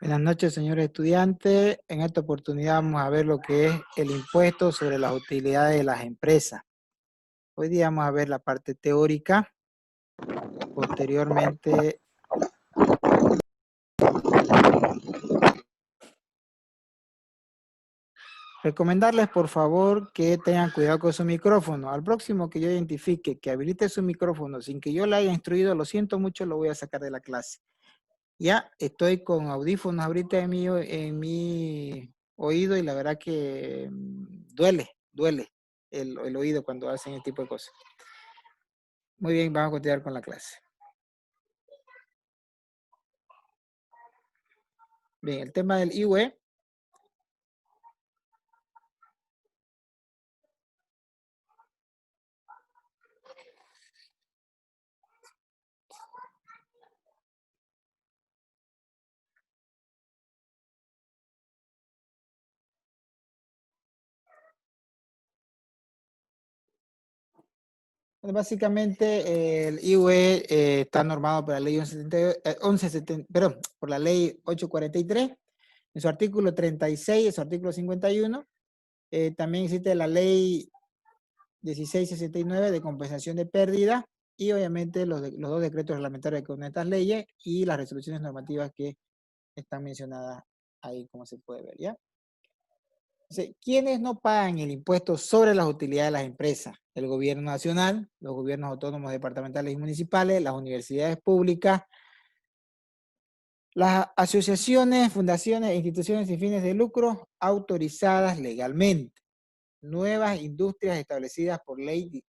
Buenas noches, señores estudiantes. En esta oportunidad vamos a ver lo que es el impuesto sobre las utilidades de las empresas. Hoy día vamos a ver la parte teórica. Posteriormente, recomendarles por favor que tengan cuidado con su micrófono. Al próximo que yo identifique que habilite su micrófono sin que yo le haya instruido, lo siento mucho, lo voy a sacar de la clase. Ya estoy con audífonos ahorita en mi oído y la verdad que duele el oído cuando hacen este tipo de cosas. Muy bien, vamos a continuar con la clase. Bien, el tema del IUE. Bueno, básicamente el IUE está normado por la ley 1170, perdón, por la ley 843, en su artículo 36, en su artículo 51. También existe la ley 1669 de compensación de pérdida y obviamente los dos decretos reglamentarios con estas leyes y las resoluciones normativas que están mencionadas ahí, como se puede ver, ¿ya? Entonces, ¿quiénes no pagan el impuesto sobre las utilidades de las empresas? El gobierno nacional, los gobiernos autónomos departamentales y municipales, las universidades públicas, las asociaciones, fundaciones e instituciones sin fines de lucro autorizadas legalmente, nuevas industrias establecidas por ley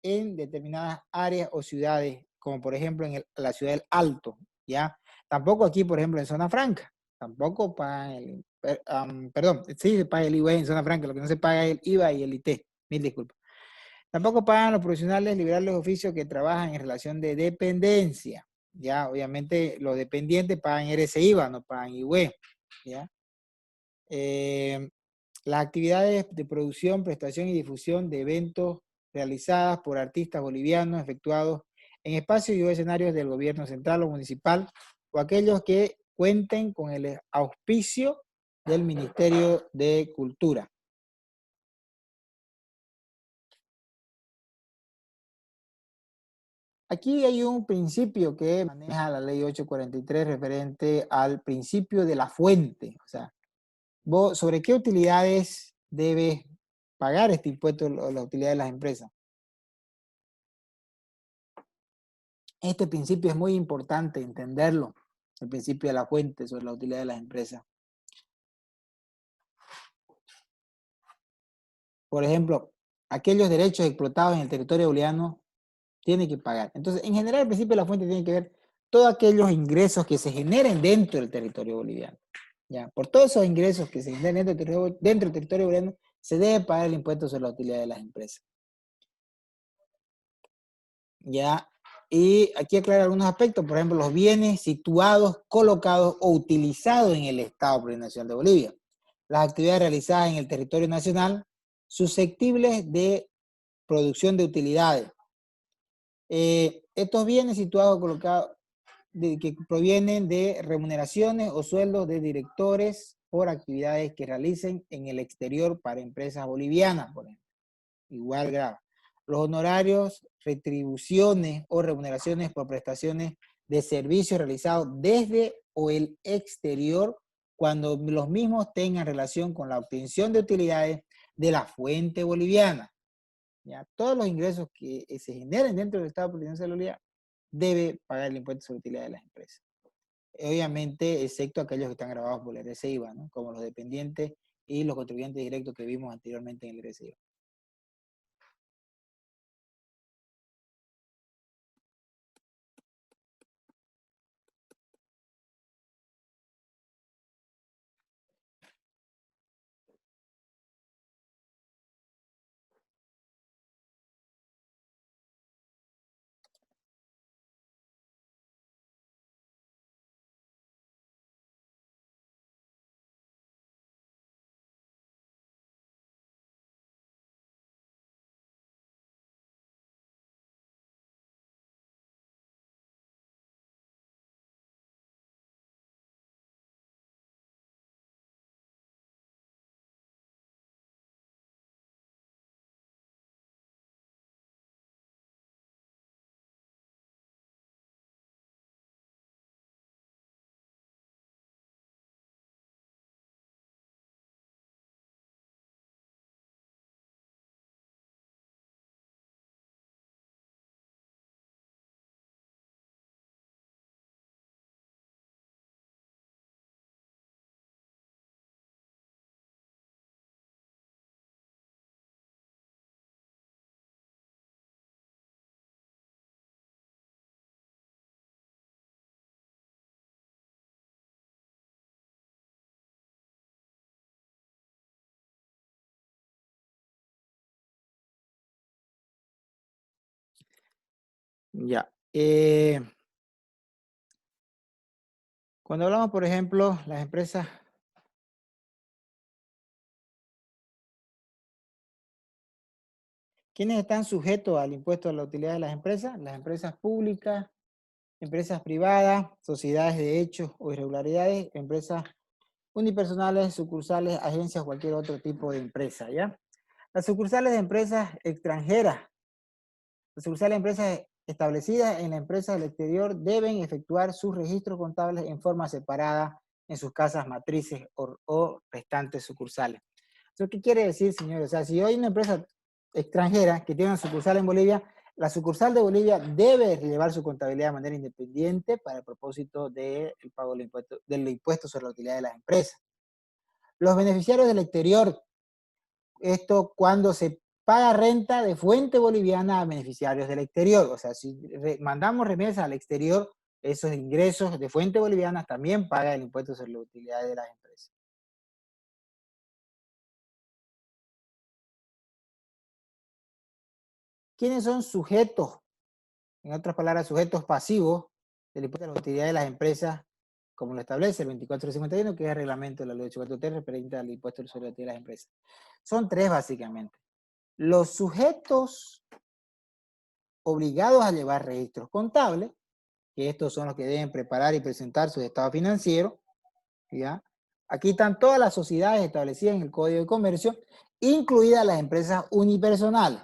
en determinadas áreas o ciudades, como por ejemplo en la ciudad del Alto, ¿ya? Tampoco aquí, por ejemplo, en Zona Franca, tampoco pagan perdón, sí se paga el IVA en Zona Franca, lo que no se paga es el IVA y el IT, mil disculpas. Tampoco pagan los profesionales liberales de oficio que trabajan en relación de dependencia, ¿ya? Obviamente los dependientes pagan RCIVA, no pagan IVA, ¿ya? Eh, las actividades de producción, prestación y difusión de eventos realizadas por artistas bolivianos efectuados en espacios y o escenarios del gobierno central o municipal o aquellos que cuenten con el auspicio del Ministerio de Cultura. Aquí hay un principio que maneja la ley 843 referente al principio de la fuente. O sea, vos, ¿sobre qué utilidades debes pagar este impuesto, la utilidad de las empresas? Este principio es muy importante entenderlo, el principio de la fuente sobre la utilidad de las empresas. Por ejemplo, aquellos derechos explotados en el territorio boliviano tienen que pagar. Entonces, en general, el principio de la fuente tiene que ver todos aquellos ingresos que se generen dentro del territorio boliviano. Ya, por todos esos ingresos que se generen dentro del territorio boliviano, se debe pagar el impuesto sobre la utilidad de las empresas. Ya, y aquí aclara algunos aspectos, por ejemplo, los bienes situados, colocados o utilizados en el Estado Plurinacional de Bolivia. Las actividades realizadas en el territorio nacional susceptibles de producción de utilidades. Estos bienes situados o colocados que provienen de remuneraciones o sueldos de directores por actividades que realicen en el exterior para empresas bolivianas, por ejemplo. Igual grave. Los honorarios, retribuciones o remuneraciones por prestaciones de servicios realizados desde o el exterior cuando los mismos tengan relación con la obtención de utilidades de la fuente boliviana. ¿Ya? Todos los ingresos que se generen dentro del Estado Plurinacional de Bolivia debe pagar el impuesto sobre utilidad de las empresas. Obviamente, excepto aquellos que están grabados por el RCIVA, ¿no? Como los dependientes y los contribuyentes directos que vimos anteriormente en el RCIVA. Ya. Cuando hablamos, por ejemplo, las empresas, ¿quiénes están sujetos al impuesto a la utilidad de las empresas? Las empresas públicas, empresas privadas, sociedades de hechos o irregularidades, empresas unipersonales, sucursales, agencias, cualquier otro tipo de empresa, ¿ya? Las sucursales de empresas extranjeras, las sucursales de empresas establecidas en la empresa del exterior deben efectuar sus registros contables en forma separada en sus casas matrices o restantes sucursales. ¿Eso qué quiere decir, señores? O sea, si hay una empresa extranjera que tiene una sucursal en Bolivia, la sucursal de Bolivia debe llevar su contabilidad de manera independiente para el propósito del pago del impuesto sobre la utilidad de las empresas. Los beneficiarios del exterior, esto cuando se paga renta de fuente boliviana a beneficiarios del exterior. O sea, si mandamos remesas al exterior, esos ingresos de fuente boliviana también pagan el impuesto sobre la utilidad de las empresas. ¿Quiénes son sujetos? En otras palabras, sujetos pasivos del impuesto a la utilidad de las empresas, como lo establece el 2451, que es el reglamento de la ley 843 referente al impuesto sobre la utilidad de las empresas. Son tres básicamente. Los sujetos obligados a llevar registros contables, que estos son los que deben preparar y presentar sus estados financieros, ¿ya? Aquí están todas las sociedades establecidas en el Código de Comercio, incluidas las empresas unipersonales,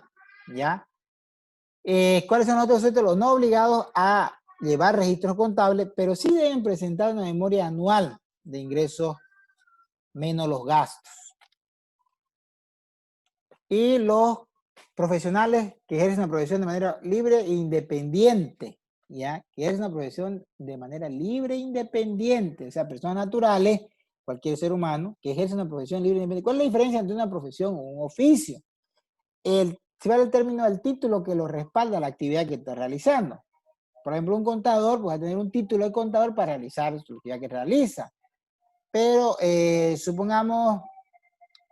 ¿ya? ¿Cuáles son los otros sujetos? Los no obligados a llevar registros contables, pero sí deben presentar una memoria anual de ingresos menos los gastos. Y los profesionales que ejercen una profesión de manera libre e independiente, ¿ya? Que ejercen una profesión de manera libre e independiente, o sea, personas naturales, cualquier ser humano, que ejerce una profesión libre e independiente. ¿Cuál es la diferencia entre una profesión o un oficio? Si vale el término del título que lo respalda la actividad que está realizando. Por ejemplo, un contador puede tener un título de contador para realizar su actividad que realiza. Pero supongamos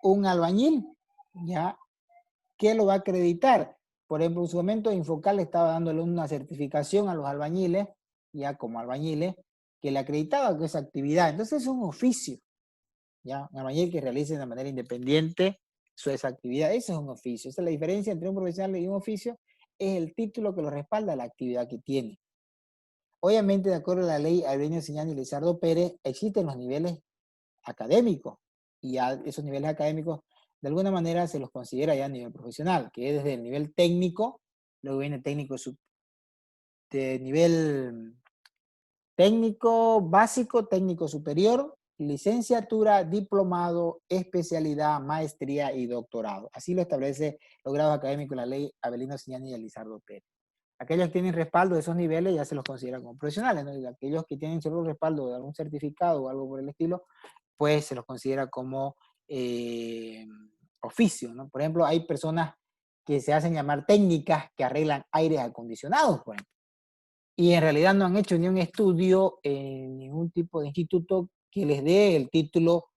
un albañil, ¿ya? ¿Qué lo va a acreditar? Por ejemplo, en su momento Infocal estaba dándole una certificación a los albañiles, ya como albañiles, que le acreditaba que esa actividad. Entonces es un oficio, ¿ya? Un albañil que realice de manera independiente esa actividad, ese es un oficio. Esa es la diferencia entre un profesional y un oficio, es el título que lo respalda la actividad que tiene. Obviamente, de acuerdo a la ley Albino Señani y Lizardo Pérez, existen los niveles académicos, y a esos niveles académicos de alguna manera se los considera ya a nivel profesional, que es desde el nivel técnico, luego viene técnico de nivel técnico básico, técnico superior, licenciatura, diplomado, especialidad, maestría y doctorado. Así lo establece los grados académicos de la ley Avelino Señani y Elizardo Pérez. Aquellos que tienen respaldo de esos niveles ya se los consideran como profesionales, ¿no? Y aquellos que tienen solo respaldo de algún certificado o algo por el estilo, pues se los considera como oficio, ¿no? Por ejemplo, hay personas que se hacen llamar técnicas que arreglan aires acondicionados, por ejemplo, y en realidad no han hecho ni un estudio en ningún tipo de instituto que les dé el título,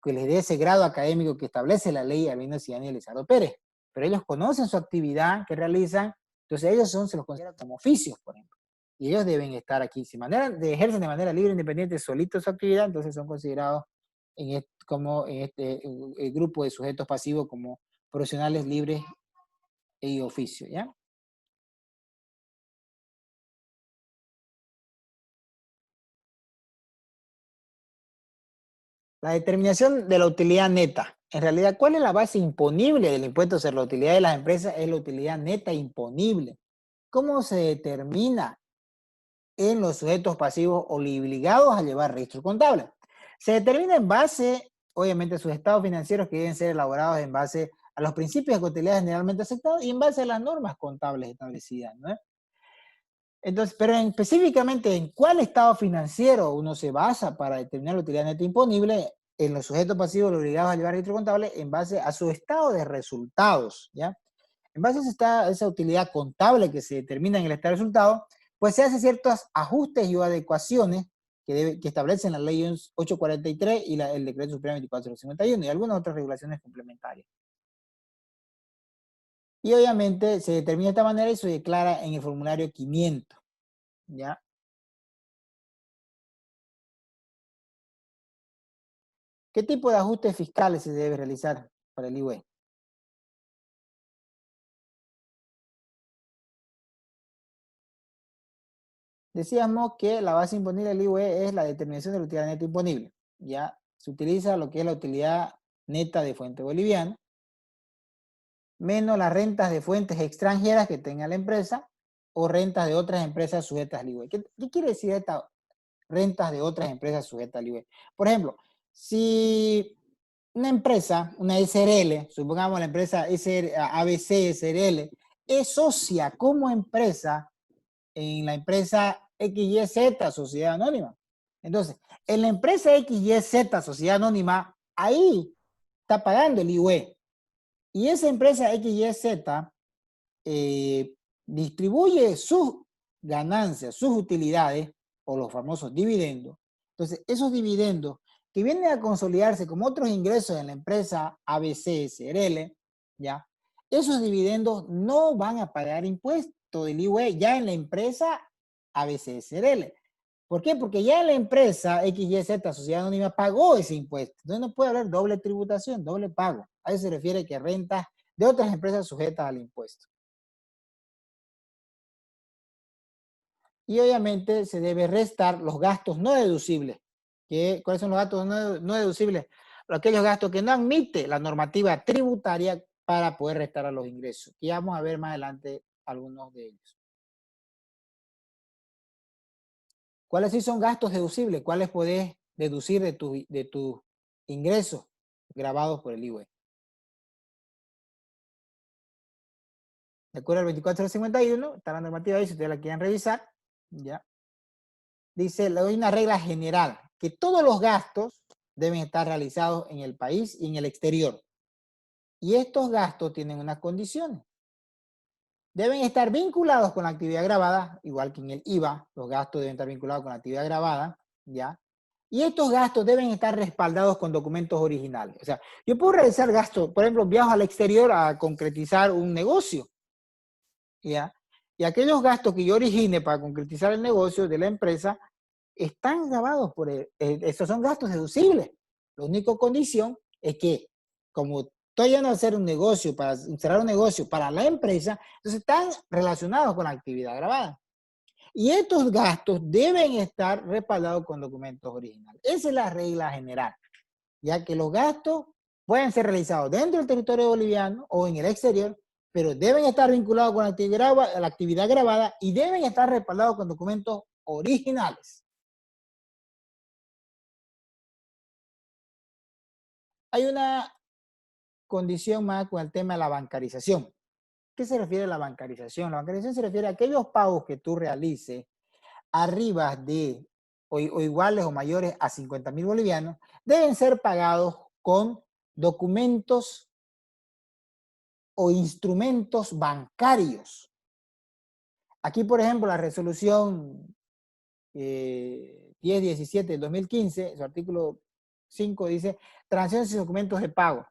que les dé ese grado académico que establece la ley Albino Ciani y Elizardo Pérez. Pero ellos conocen su actividad que realizan, entonces ellos se los consideran como oficios, por ejemplo. Y ellos deben estar aquí. Si ejercen de manera libre, independiente, solito su actividad, entonces son considerados como en este el grupo de sujetos pasivos como profesionales libres y oficio, ¿ya? La determinación de la utilidad neta. En realidad, ¿cuál es la base imponible del impuesto sobre la utilidad de las empresas? Es la utilidad neta imponible. ¿Cómo se determina en los sujetos pasivos obligados a llevar registro contable? Se determina en base, obviamente, a sus estados financieros que deben ser elaborados en base a los principios de contabilidad generalmente aceptados y en base a las normas contables establecidas, ¿no? Entonces, pero específicamente en cuál estado financiero uno se basa para determinar la utilidad neta imponible en los sujetos pasivos obligados a llevar registro contable en base a su estado de resultados, ¿ya? En base a esa utilidad contable que se determina en el estado de resultados, pues se hacen ciertos ajustes y adecuaciones que establecen la ley 843 y el decreto supremo 2451 y algunas otras regulaciones complementarias. Y obviamente se determina de esta manera y se declara en el formulario 500, ¿ya? ¿Qué tipo de ajustes fiscales se debe realizar para el IVA? Decíamos que la base imponible del IVA es la determinación de la utilidad neta imponible. Ya se utiliza lo que es la utilidad neta de fuente boliviana, menos las rentas de fuentes extranjeras que tenga la empresa o rentas de otras empresas sujetas al IVA. ¿Qué quiere decir esta rentas de otras empresas sujetas al IVA? Por ejemplo, si una empresa, una SRL, supongamos la empresa ABC SRL, es socia como empresa en la empresa XYZ, Sociedad Anónima. Entonces, en la empresa XYZ, Sociedad Anónima, ahí está pagando el IUE. Y esa empresa XYZ distribuye sus ganancias, sus utilidades, o los famosos dividendos. Entonces, esos dividendos que vienen a consolidarse como otros ingresos en la empresa ABC SRL, ¿ya? Esos dividendos no van a pagar impuesto del IVA ya en la empresa ABC SRL. ¿Por qué? Porque ya la empresa XYZ, Sociedad Anónima, pagó ese impuesto. Entonces no puede haber doble tributación, doble pago. A eso se refiere que rentas de otras empresas sujetas al impuesto. Y obviamente se debe restar los gastos no deducibles. ¿Cuáles son los gastos no deducibles? Aquellos gastos que no admite la normativa tributaria para poder restar a los ingresos. Y vamos a ver más adelante algunos de ellos. ¿Cuáles sí son gastos deducibles? ¿Cuáles podés deducir de tus ingresos grabados por el IVA? De acuerdo al 2451, está la normativa ahí, si ustedes la quieren revisar, ya. Dice, le doy una regla general, que todos los gastos deben estar realizados en el país y en el exterior. Y estos gastos tienen unas condiciones. Deben estar vinculados con la actividad grabada, igual que en el IVA, los gastos deben estar vinculados con la actividad grabada, ¿ya? Y estos gastos deben estar respaldados con documentos originales. O sea, yo puedo realizar gastos, por ejemplo, viajo al exterior a concretizar un negocio, ¿ya? Y aquellos gastos que yo origine para concretizar el negocio de la empresa están grabados por estos son gastos deducibles. La única condición es que, como estoy yendo a hacer un negocio, para cerrar un negocio para la empresa, entonces están relacionados con la actividad grabada. Y estos gastos deben estar respaldados con documentos originales. Esa es la regla general, ya que los gastos pueden ser realizados dentro del territorio boliviano o en el exterior, pero deben estar vinculados con la actividad grabada y deben estar respaldados con documentos originales. Hay una condición más con el tema de la bancarización. ¿Qué se refiere a la bancarización? La bancarización se refiere a aquellos pagos que tú realices arriba de o iguales o mayores a 50.000 bolivianos, deben ser pagados con documentos o instrumentos bancarios. Aquí, por ejemplo, la resolución 1017 del 2015, su artículo 5 dice, transacciones y documentos de pago.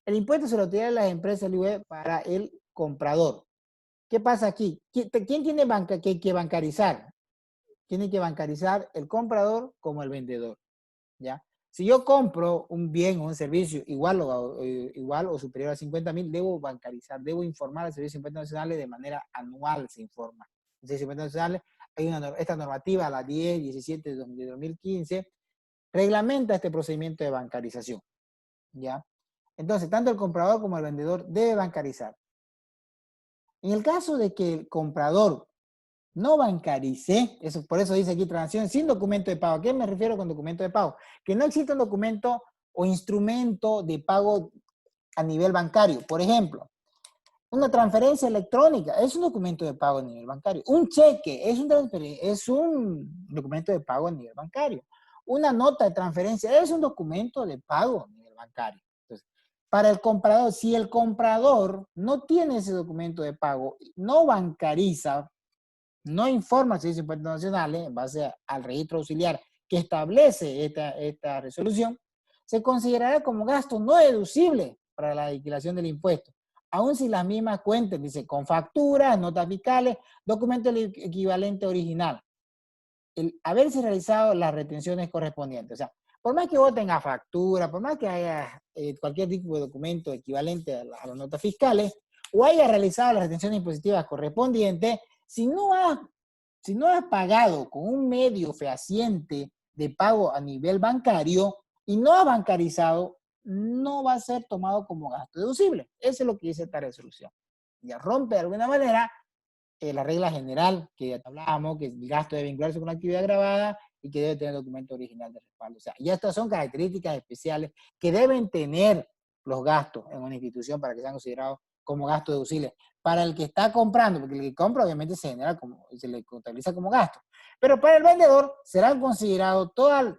El impuesto se lo tiene las empresas del IVA para el comprador. ¿Qué pasa aquí? ¿Quién tiene que bancarizar? Tiene que bancarizar el comprador como el vendedor, ¿ya? Si yo compro un bien o un servicio igual o superior a 50.000, debo bancarizar, debo informar al Servicio de Impuestos Nacionales de manera anual, se informa. El Servicio de Impuestos Nacionales, hay esta normativa, la 1017 de 2015, reglamenta este procedimiento de bancarización, ¿ya? Entonces, tanto el comprador como el vendedor debe bancarizar. En el caso de que el comprador no bancarice, por eso dice aquí transacción sin documento de pago. ¿A qué me refiero con documento de pago? Que no existe un documento o instrumento de pago a nivel bancario. Por ejemplo, una transferencia electrónica es un documento de pago a nivel bancario. Un cheque es un documento de pago a nivel bancario. Una nota de transferencia es un documento de pago a nivel bancario. Entonces, para el comprador, si el comprador no tiene ese documento de pago, no bancariza, no informa al Servicio de Impuestos Nacionales en base al registro auxiliar que establece esta resolución, se considerará como gasto no deducible para la liquidación del impuesto, aun si las mismas cuentas, dice, con facturas, notas fiscales, documento equivalente original. El haberse realizado las retenciones correspondientes. O sea, por más que vos tengas factura, por más que haya cualquier tipo de documento equivalente a las notas fiscales, o haya realizado las retenciones impositivas correspondientes, si no has pagado con un medio fehaciente de pago a nivel bancario y no has bancarizado, no va a ser tomado como gasto deducible. Eso es lo que dice esta resolución. Ya rompe de alguna manera la regla general que ya hablábamos, que el gasto debe vincularse con una actividad grabada y que debe tener documento original de respaldo. O sea, y estas son características especiales que deben tener los gastos en una institución para que sean considerados como gastos deducibles. Para el que está comprando, porque el que compra obviamente se le contabiliza como gasto. Pero para el vendedor serán considerados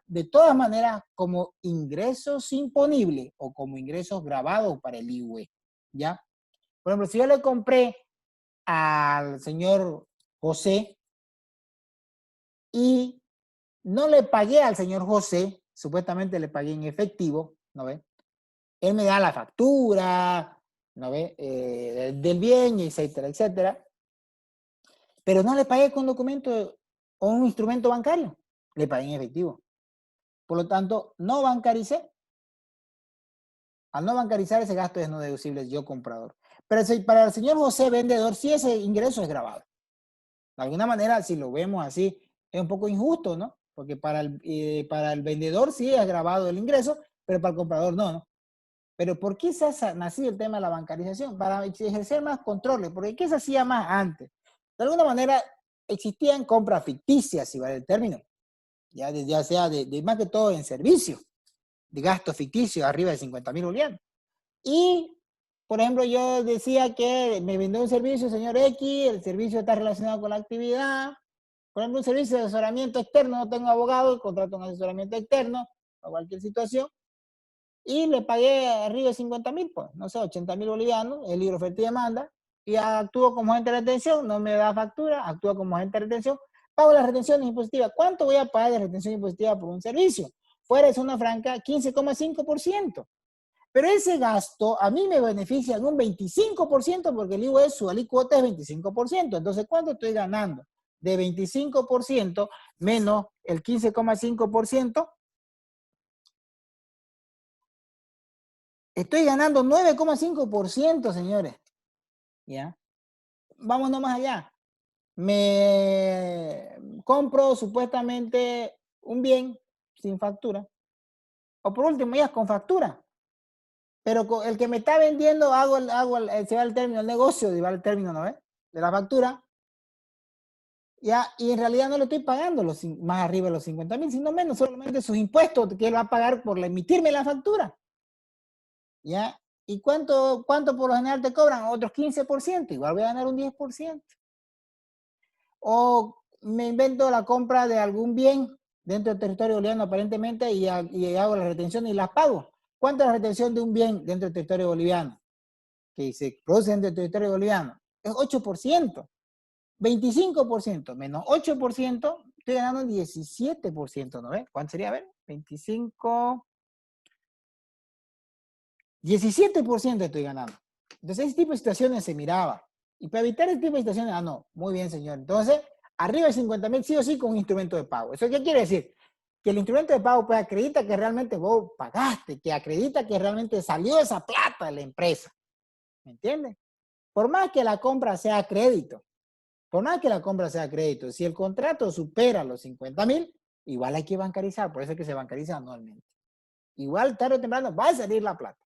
de todas maneras como ingresos imponibles o como ingresos grabados para el IVE. ¿Ya? Por ejemplo, si yo le compré al señor José y no le pagué al señor José, supuestamente le pagué en efectivo, ¿no ve? Él me da la factura, ¿no ve? Del bien, etcétera, etcétera. Pero no le pagué con documento o un instrumento bancario, le pagué en efectivo. Por lo tanto, no bancaricé. Al no bancarizar, ese gasto es no deducible, yo comprador. Pero para el señor José vendedor, sí ese ingreso es grabado. De alguna manera, si lo vemos así, es un poco injusto, ¿no? Porque para el vendedor sí es grabado el ingreso, pero para el comprador no, ¿no? Pero ¿por qué se ha nacido el tema de la bancarización? Para ejercer más controles, porque ¿qué se hacía más antes? De alguna manera existían compras ficticias, si vale el término, ya sea de más que todo en servicio, de gastos ficticios arriba de 50.000 bolivianos. Y, por ejemplo, yo decía que me vendió un servicio, señor X, el servicio está relacionado con la actividad. Por ejemplo, un servicio de asesoramiento externo, no tengo abogado, contrato un asesoramiento externo para cualquier situación, y le pagué arriba de 50.000, pues, no sé, 80.000 bolivianos, el libro oferta y demanda, y actúo como agente de retención, no me da factura, actúo como agente de retención, pago las retenciones impositivas. ¿Cuánto voy a pagar de retención impositiva por un servicio? Fuera de zona franca, 15,5%. Pero ese gasto a mí me beneficia en un 25% porque el IVA su alícuota es 25%. Entonces, ¿cuánto estoy ganando? De 25% menos el 15,5%, estoy ganando 9,5%, señores. ¿Ya? Vámonos más allá. Me compro supuestamente un bien sin factura. O por último, ya con factura. Pero el que me está vendiendo, se va al término del negocio, y va al término, ¿no ves? De la factura. Ya, y en realidad no le estoy pagando más arriba de los 50.000, sino menos, solamente sus impuestos que él va a pagar por emitirme la factura. ¿Ya? ¿Y cuánto por lo general te cobran? Otros 15%, igual voy a ganar un 10%. O me invento la compra de algún bien dentro del territorio boliviano aparentemente y hago la retención y las pago. ¿Cuánto es la retención de un bien dentro del territorio boliviano? Que se produce dentro del territorio boliviano. Es 8%. 25% menos 8%, estoy ganando 17%, ¿no ves? ¿Cuánto sería? A ver, 25, 17% estoy ganando. Entonces, ese tipo de situaciones se miraba. Y para evitar ese tipo de situaciones, no, muy bien, señor. Entonces, arriba de 50.000, sí o sí, con un instrumento de pago. ¿Eso qué quiere decir? Que el instrumento de pago pues acredita que realmente vos pagaste, que acredita que realmente salió esa plata de la empresa. ¿Me entiendes? Por más que la compra sea a crédito, por más que la compra sea a crédito, si el contrato supera los 50.000, igual hay que bancarizar, por eso es que se bancariza anualmente. Igual tarde o temprano va a salir la plata.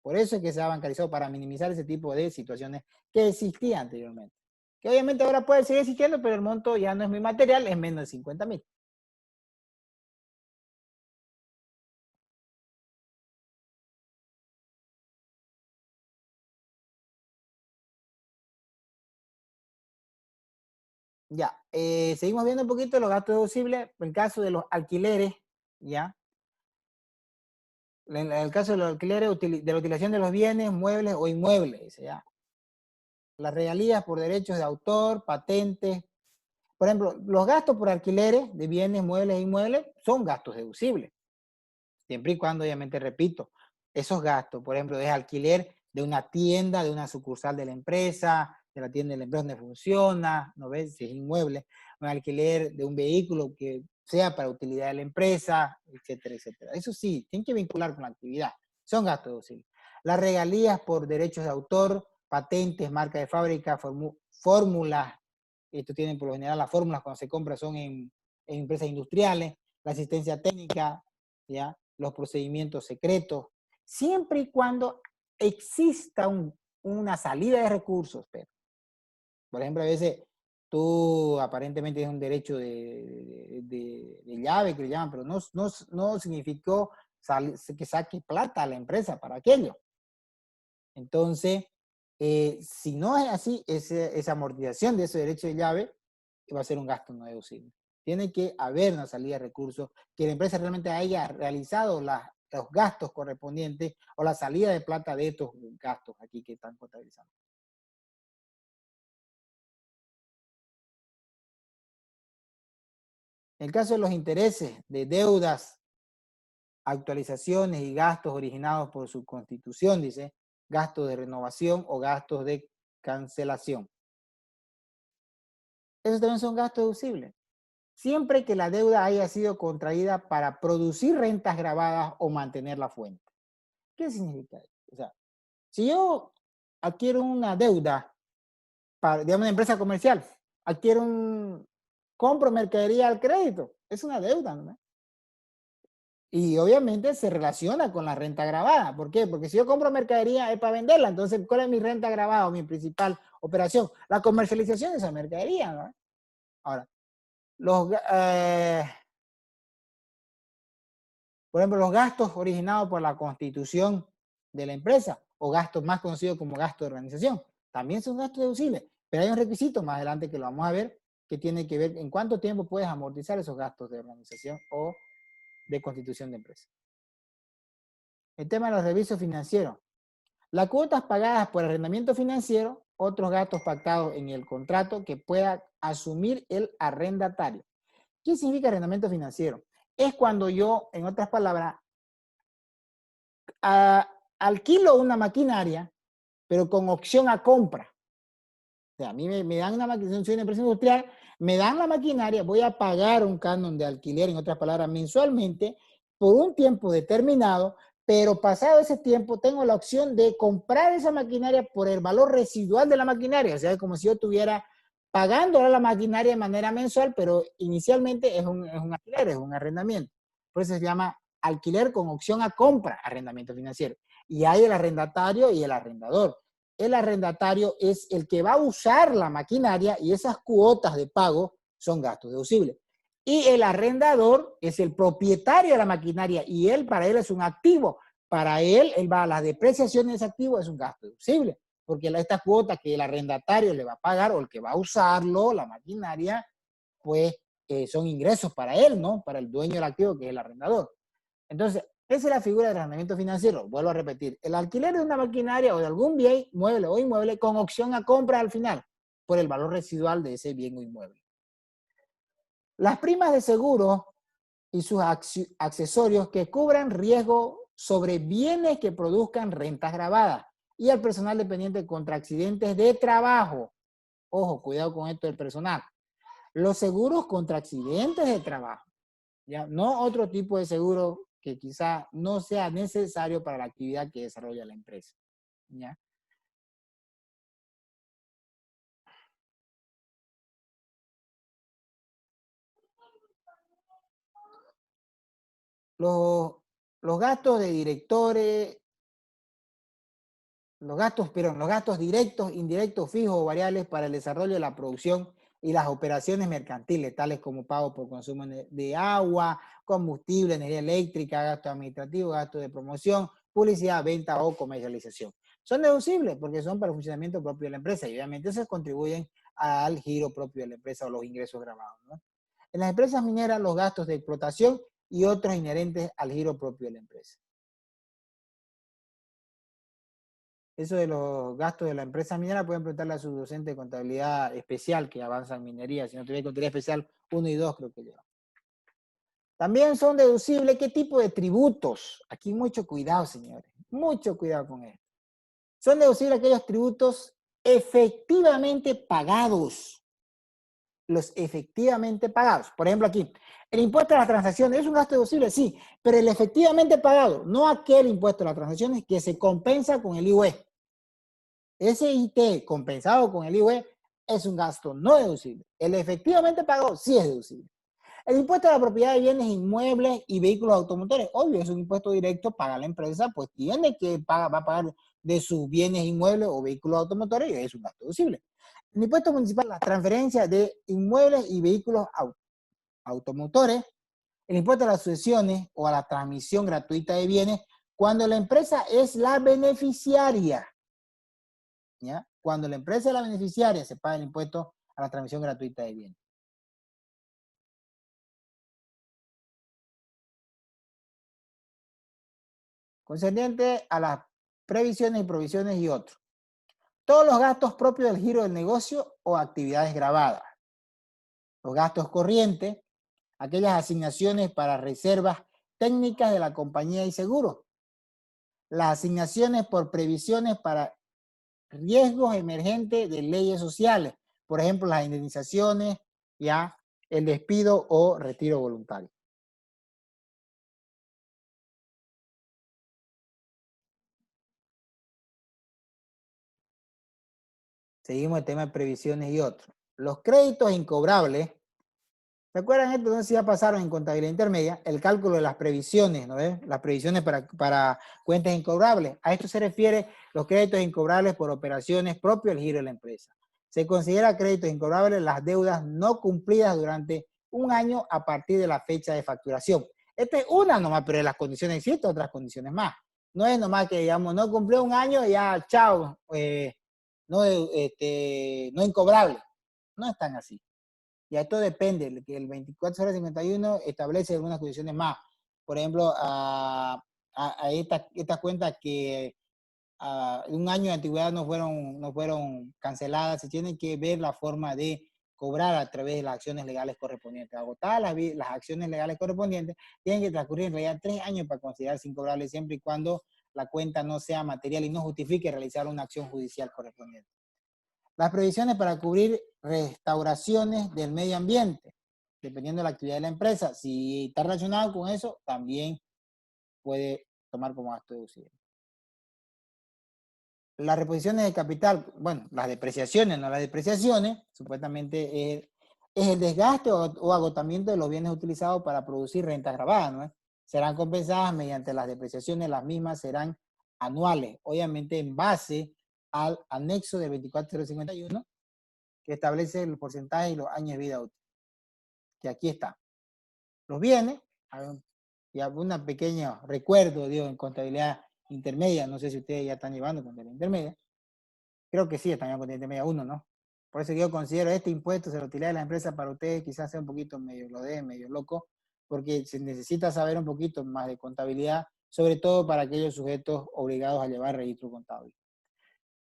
Por eso es que se ha bancarizado para minimizar ese tipo de situaciones que existían anteriormente. Que obviamente ahora puede seguir existiendo, pero el monto ya no es muy material, es menos de 50.000. Ya, seguimos viendo un poquito los gastos deducibles. En el caso de los alquileres, ya. En el caso de los alquileres, de la utilización de los bienes, muebles o inmuebles, ya. Las regalías por derechos de autor, patentes. Por ejemplo, los gastos por alquileres de bienes, muebles e inmuebles son gastos deducibles. Siempre y cuando, obviamente, repito, esos gastos, por ejemplo, de alquiler, de una tienda, de una sucursal de la empresa, de la tienda de la empresa donde funciona, ¿no ves? Si es inmueble, un alquiler de un vehículo que sea para utilidad de la empresa, etcétera, etcétera. Eso sí, tienen que vincular con la actividad. Son gastos deducibles. Las regalías por derechos de autor, patentes, marca de fábrica, fórmulas, esto tienen por lo general las fórmulas cuando se compra son en empresas industriales, la asistencia técnica, ¿ya? Los procedimientos secretos, siempre y cuando exista una salida de recursos, pero, por ejemplo, a veces tú aparentemente tienes un derecho de llave, que le llaman, pero no significó que saque plata a la empresa para aquello. Entonces, si no es así, esa amortización de ese derecho de llave va a ser un gasto no deducible. Tiene que haber una salida de recursos, que la empresa realmente haya realizado los gastos correspondientes o la salida de plata de estos gastos aquí que están contabilizando. En el caso de los intereses de deudas, actualizaciones y gastos originados por su constitución, dice, gastos de renovación o gastos de cancelación. Esos también son gastos deducibles. Siempre que la deuda haya sido contraída para producir rentas grabadas o mantener la fuente. ¿Qué significa eso? O sea, si yo adquiero una deuda para, digamos, una empresa comercial, compro mercadería al crédito, es una deuda, ¿no? Y obviamente se relaciona con la renta grabada. ¿Por qué? Porque si yo compro mercadería es para venderla, entonces, ¿cuál es mi renta grabada o mi principal operación? La comercialización de esa mercadería, ¿no? Ahora, los, por ejemplo, los gastos originados por la constitución de la empresa o gastos más conocidos como gastos de organización, también son gastos deducibles, pero hay un requisito más adelante que lo vamos a ver, que tiene que ver en cuánto tiempo puedes amortizar esos gastos de organización o de constitución de empresa. El tema de los servicios financieros. Las cuotas pagadas por arrendamiento financiero, otros gastos pactados en el contrato que pueda asumir el arrendatario. ¿Qué significa arrendamiento financiero? Es cuando yo, en otras palabras, alquilo una maquinaria, pero con opción a compra. O sea, a mí me dan una maquinaria, soy una empresa industrial, me dan la maquinaria, voy a pagar un canon de alquiler, en otras palabras, mensualmente, por un tiempo determinado, pero pasado ese tiempo tengo la opción de comprar esa maquinaria por el valor residual de la maquinaria. O sea, es como si yo estuviera pagando la maquinaria de manera mensual, pero inicialmente es un alquiler, es un arrendamiento. Por eso se llama alquiler con opción a compra, arrendamiento financiero. Y hay el arrendatario y el arrendador. El arrendatario es el que va a usar la maquinaria y esas cuotas de pago son gastos deducibles. Y el arrendador es el propietario de la maquinaria y para él es un activo. Para él va a la depreciación de ese activo, es un gasto deducible. Porque esta cuota que el arrendatario le va a pagar o el que va a usarlo, la maquinaria, pues son ingresos para él, ¿no? Para el dueño del activo que es el arrendador. Entonces, esa es la figura de arrendamiento financiero. Vuelvo a repetir, el alquiler de una maquinaria o de algún bien, mueble o inmueble con opción a compra al final por el valor residual de ese bien o inmueble. Las primas de seguro y sus accesorios que cubran riesgo sobre bienes que produzcan rentas grabadas y al personal dependiente contra accidentes de trabajo. Ojo, cuidado con esto del personal. Los seguros contra accidentes de trabajo, ¿ya? No otro tipo de seguro que quizá no sea necesario para la actividad que desarrolla la empresa, ¿ya? Los, los gastos de directores, los gastos directos, indirectos, fijos o variables para el desarrollo de la producción y las operaciones mercantiles, tales como pago por consumo de agua, combustible, energía eléctrica, gasto administrativo, gasto de promoción, publicidad, venta o comercialización. Son deducibles porque son para el funcionamiento propio de la empresa y obviamente esos contribuyen al giro propio de la empresa o los ingresos grabados, ¿no? En las empresas mineras, los gastos de explotación y otros inherentes al giro propio de la empresa. Eso de los gastos de la empresa minera pueden preguntarle a su docente de contabilidad especial que avanza en minería. Si no tuviera contabilidad especial 1 y 2 creo que lleva. También son deducibles qué tipo de tributos. Aquí mucho cuidado, señores. Mucho cuidado con esto. Son deducibles aquellos tributos efectivamente pagados. Los efectivamente pagados. Por ejemplo, aquí, el impuesto a las transacciones es un gasto deducible, sí, pero el efectivamente pagado, no aquel impuesto a las transacciones que se compensa con el IUE. Ese IT compensado con el IUE es un gasto no deducible. El efectivamente pagado sí es deducible. El impuesto a la propiedad de bienes inmuebles y vehículos automotores, obvio, es un impuesto directo, paga la empresa, pues tiene que pagar, va a pagar de sus bienes inmuebles o vehículos automotores y es un gasto deducible. El impuesto municipal, las transferencias de inmuebles y vehículos automotores, el impuesto a las sucesiones o a la transmisión gratuita de bienes, cuando la empresa es la beneficiaria. ¿Ya? Cuando la empresa es la beneficiaria, se paga el impuesto a la transmisión gratuita de bienes. Concerniente a las previsiones y provisiones y otros. Todos los gastos propios del giro del negocio o actividades grabadas. Los gastos corrientes, aquellas asignaciones para reservas técnicas de la compañía y seguros. Las asignaciones por previsiones para riesgos emergentes de leyes sociales. Por ejemplo, las indemnizaciones, ya, el despido o retiro voluntario. Seguimos el tema de previsiones y otros. Los créditos incobrables. ¿Recuerdan esto? Entonces ya pasaron en contabilidad intermedia el cálculo de las previsiones, ¿no ves? Las previsiones para cuentas incobrables. A esto se refiere los créditos incobrables por operaciones propias del giro de la empresa. Se considera créditos incobrables las deudas no cumplidas durante un año a partir de la fecha de facturación. Esta es una nomás, pero en las condiciones existen otras condiciones más. No es nomás que digamos, no cumplió un año y ya, chao, no incobrable. No es tan así. Y esto depende, que el 24/51 establece algunas condiciones más. Por ejemplo, a estas cuentas que un año de antigüedad no fueron canceladas, se tiene que ver la forma de cobrar a través de las acciones legales correspondientes. Agotadas las acciones legales correspondientes, tienen que transcurrir en realidad 3 años para considerarse incobrable siempre y cuando la cuenta no sea material y no justifique realizar una acción judicial correspondiente. Las previsiones para cubrir restauraciones del medio ambiente, dependiendo de la actividad de la empresa. Si está relacionado con eso, también puede tomar como gasto deducible. Las reposiciones de capital, bueno, las depreciaciones, no las depreciaciones, supuestamente es el desgaste o agotamiento de los bienes utilizados para producir rentas grabadas, ¿no? Serán compensadas mediante las depreciaciones, las mismas serán anuales, obviamente en base al anexo de 24051, que establece el porcentaje y los años de vida útil. Que aquí está. Los bienes, y un pequeño recuerdo, digo, en contabilidad intermedia, no sé si ustedes ya están llevando contabilidad intermedia, creo que sí están llevando contabilidad intermedia 1, ¿no? Por eso yo considero este impuesto sobre la utilidad de la empresa para ustedes quizás sea un poquito medio medio loco, porque se necesita saber un poquito más de contabilidad, sobre todo para aquellos sujetos obligados a llevar registro contable.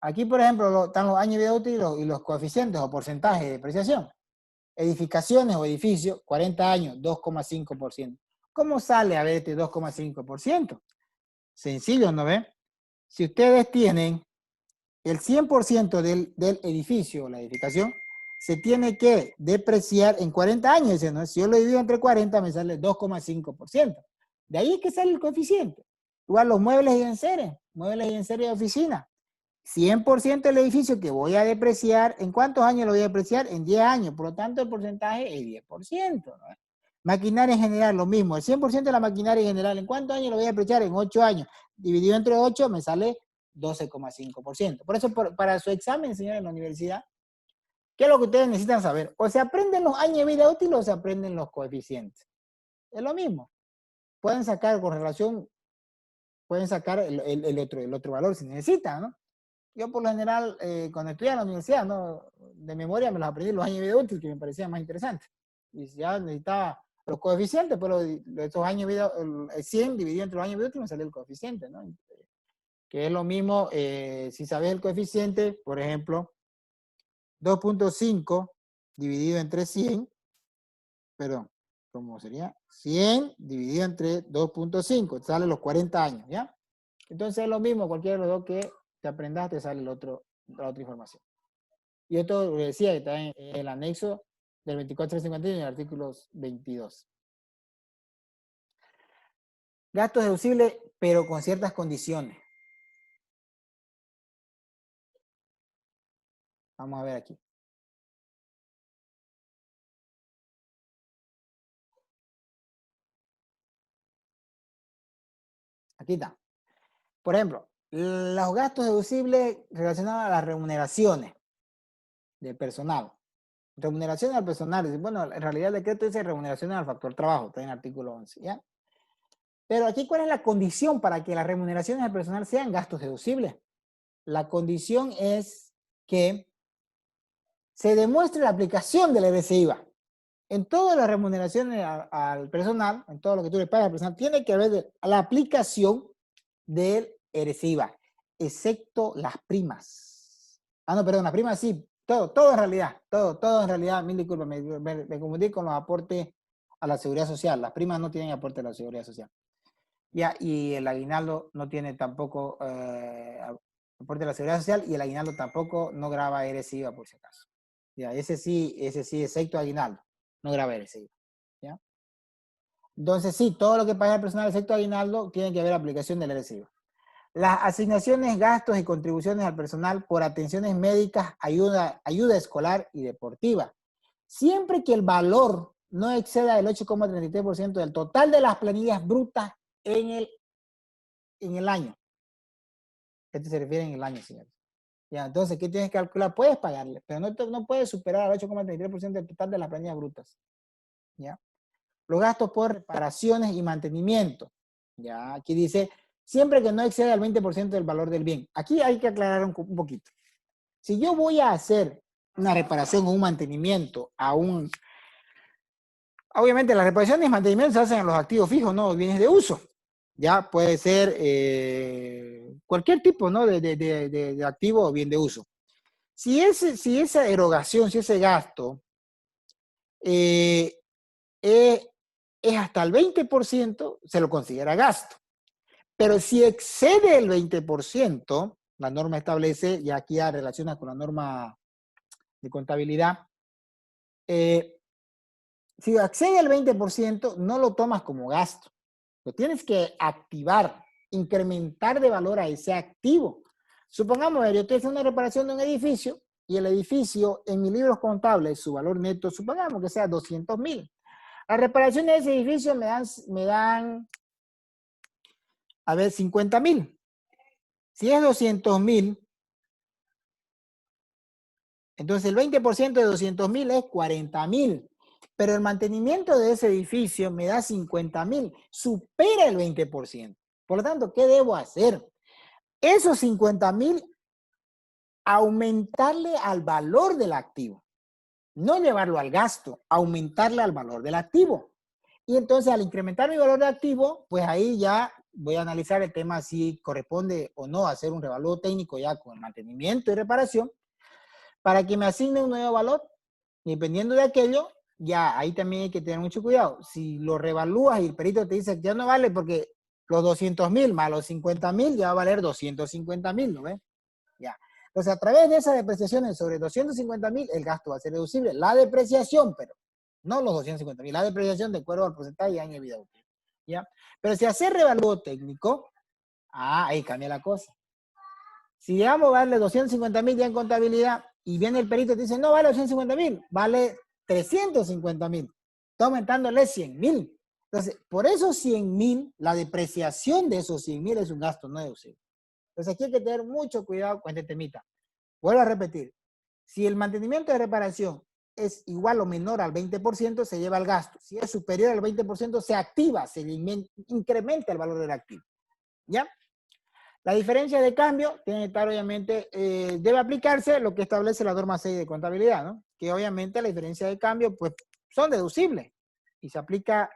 Aquí, por ejemplo, están los años de vida útil y los coeficientes o porcentajes de depreciación. Edificaciones o edificios, 40 años, 2,5%. ¿Cómo sale a ver este 2,5%? Sencillo, ¿no ve? Si ustedes tienen el 100% del edificio o la edificación, se tiene que depreciar en 40 años. Dice, ¿no? Si yo lo divido entre 40, me sale 2,5%. De ahí es que sale el coeficiente. Igual los muebles y enseres de oficina. 100% del edificio que voy a depreciar, ¿en cuántos años lo voy a depreciar? En 10 años, por lo tanto el porcentaje es 10%, ¿no? Maquinaria en general, lo mismo, el 100% de la maquinaria en general, ¿en cuántos años lo voy a depreciar? En 8 años, dividido entre 8 me sale 12,5%. Por eso, para su examen, señor, en la universidad, ¿qué es lo que ustedes necesitan saber? O se aprenden los años de vida útil o se aprenden los coeficientes. Es lo mismo. Pueden sacar con relación, pueden sacar el otro valor si necesitan, ¿no? Yo por lo general, cuando estudiaba en la universidad, ¿no? De memoria me los aprendí los años de vida útil, que me parecían más interesantes. Y si ya necesitaba los coeficientes, pero estos años de vida, el 100 dividido entre los años de vida útil me salió el coeficiente, ¿no? Que es lo mismo, si sabes el coeficiente, por ejemplo, 2,5 dividido entre 100, perdón, ¿cómo sería? 100 dividido entre 2,5, sale los 40 años, ¿ya? Entonces es lo mismo, cualquiera de los dos que te aprendas, te sale la otra información. Y esto decía que está en el anexo del 2451 y el artículo 22. Gastos deducibles, pero con ciertas condiciones. Vamos a ver aquí. Aquí está. Por ejemplo, los gastos deducibles relacionados a las remuneraciones del personal. Remuneraciones al personal. Bueno, en realidad el decreto dice remuneraciones al factor trabajo, está en el artículo 11, ¿ya? Pero aquí, ¿cuál es la condición para que las remuneraciones al personal sean gastos deducibles? La condición es que se demuestre la aplicación del EBC-IVA. En todas las remuneraciones al personal, en todo lo que tú le pagas al personal, tiene que haber la aplicación del EBC-IVA, excepto las primas. Ah, no, perdón, las primas sí, todo en realidad, todo en realidad, mil disculpas, me confundí con los aportes a la seguridad social. Las primas no tienen aporte a la seguridad social. Ya, y el aguinaldo no tiene tampoco aporte a la seguridad social, y el aguinaldo tampoco no graba EBC-IVA por si acaso. Ya, ese sí, excepto aguinaldo, no graba EBC-IVA. ¿Ya? Entonces sí, todo lo que paga el personal excepto aguinaldo tiene que haber aplicación del EBC-IVA. Las asignaciones, gastos y contribuciones al personal por atenciones médicas, ayuda escolar y deportiva. Siempre que el valor no exceda el 8,33% del total de las planillas brutas en el año. Esto se refiere en el año, señores. Ya, entonces, ¿qué tienes que calcular? Puedes pagarle, pero no puedes superar el 8,33% del total de las planillas brutas. ¿Ya? Los gastos por reparaciones y mantenimiento. Ya, aquí dice, siempre que no exceda el 20% del valor del bien. Aquí hay que aclarar un poquito. Si yo voy a hacer una reparación o un mantenimiento obviamente las reparaciones y mantenimientos se hacen en los activos fijos, no bienes de uso. Ya puede ser cualquier tipo, ¿no? de activo o bien de uso. Si esa erogación, si ese gasto es hasta el 20%, se lo considera gasto. Pero si excede el 20%, la norma establece, y aquí ya relaciona con la norma de contabilidad, si excede el 20%, no lo tomas como gasto. Lo tienes que activar, incrementar de valor a ese activo. Supongamos que yo estoy haciendo una reparación de un edificio y el edificio en mis libros contables, su valor neto, supongamos que sea 200,000. La reparación de ese edificio me dan a ver, 50,000. Si es 200,000, entonces el 20% de 200,000 es 40,000. Pero el mantenimiento de ese edificio me da 50,000, supera el 20%. Por lo tanto, ¿qué debo hacer? Esos 50,000, aumentarle al valor del activo. No llevarlo al gasto, aumentarle al valor del activo. Y entonces al incrementar mi valor de activo, pues ahí ya voy a analizar el tema si corresponde o no hacer un revalúo técnico ya con el mantenimiento y reparación para que me asigne un nuevo valor. Y dependiendo de aquello, ya ahí también hay que tener mucho cuidado. Si lo revalúas y el perito te dice que ya no vale porque los 200,000 más los 50,000 ya va a valer 250,000, ¿no ves? Ya. Entonces, a través de esas depreciaciones sobre 250,000, el gasto va a ser deducible. La depreciación, pero no los 250,000, la depreciación de acuerdo al porcentaje y año de vida útil. ¿Ya? Pero si hace revalúo técnico, ahí cambia la cosa. Si llegamos a darle 250,000 ya en contabilidad y viene el perito y te dice, no vale 250,000, vale 350,000. Está aumentándole 100,000. Entonces, por esos 100,000, la depreciación de esos 100,000 es un gasto no deducible. Entonces, aquí hay que tener mucho cuidado con este temita. Vuelvo a repetir. Si el mantenimiento de reparación es igual o menor al 20%, se lleva al gasto. Si es superior al 20%, se activa, se incrementa el valor del activo. ¿Ya? La diferencia de cambio tiene que estar, obviamente, debe aplicarse lo que establece la norma 6 de contabilidad, ¿no? Que obviamente la diferencia de cambio, pues, son deducibles. Y se aplica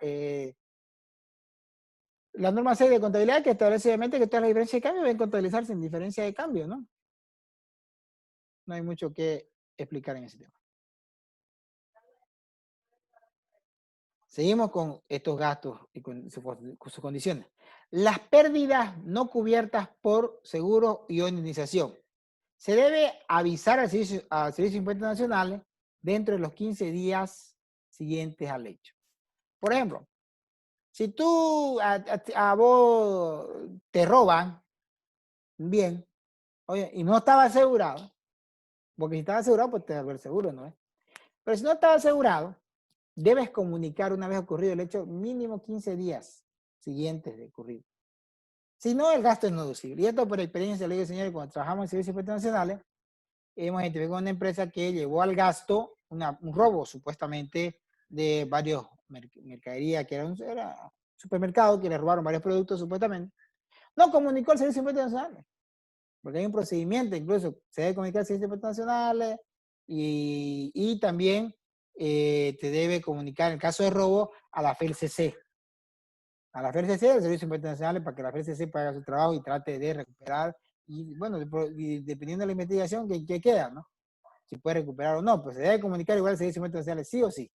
la norma 6 de contabilidad que establece, obviamente, que todas las diferencias de cambio deben contabilizarse en diferencia de cambio, ¿no? No hay mucho que explicar en ese tema. Seguimos con estos gastos y con sus condiciones. Las pérdidas no cubiertas por seguro y indemnización. Se debe avisar al Servicio de Impuestos Nacionales dentro de los 15 días siguientes al hecho. Por ejemplo, si tú a vos te roban, bien, oye, y no estaba asegurado, porque si estaba asegurado, pues te da el seguro, ¿no es? Pero si no estaba asegurado, debes comunicar una vez ocurrido el hecho mínimo 15 días siguientes de ocurrido. Si no, el gasto es no deducible. Y esto por experiencia, le digo, señores, cuando trabajamos en servicios internacionales, hemos identificado una empresa que llevó al gasto un robo, supuestamente, de varios mercaderías, que era un supermercado, que le robaron varios productos, supuestamente. No comunicó al Servicio de Impuestos Nacionales, porque hay un procedimiento, incluso se debe comunicar al Servicio de Impuestos Nacionales y también te debe comunicar, en el caso de robo, a la FELCC. A la FELCC, el Servicio de Impuestos Nacionales, para que la FELCC haga su trabajo y trate de recuperar, y bueno, dependiendo de la investigación, que queda, ¿no? Si puede recuperar o no, pues se debe comunicar igual al Servicio de Impuestos Nacionales, sí o sí.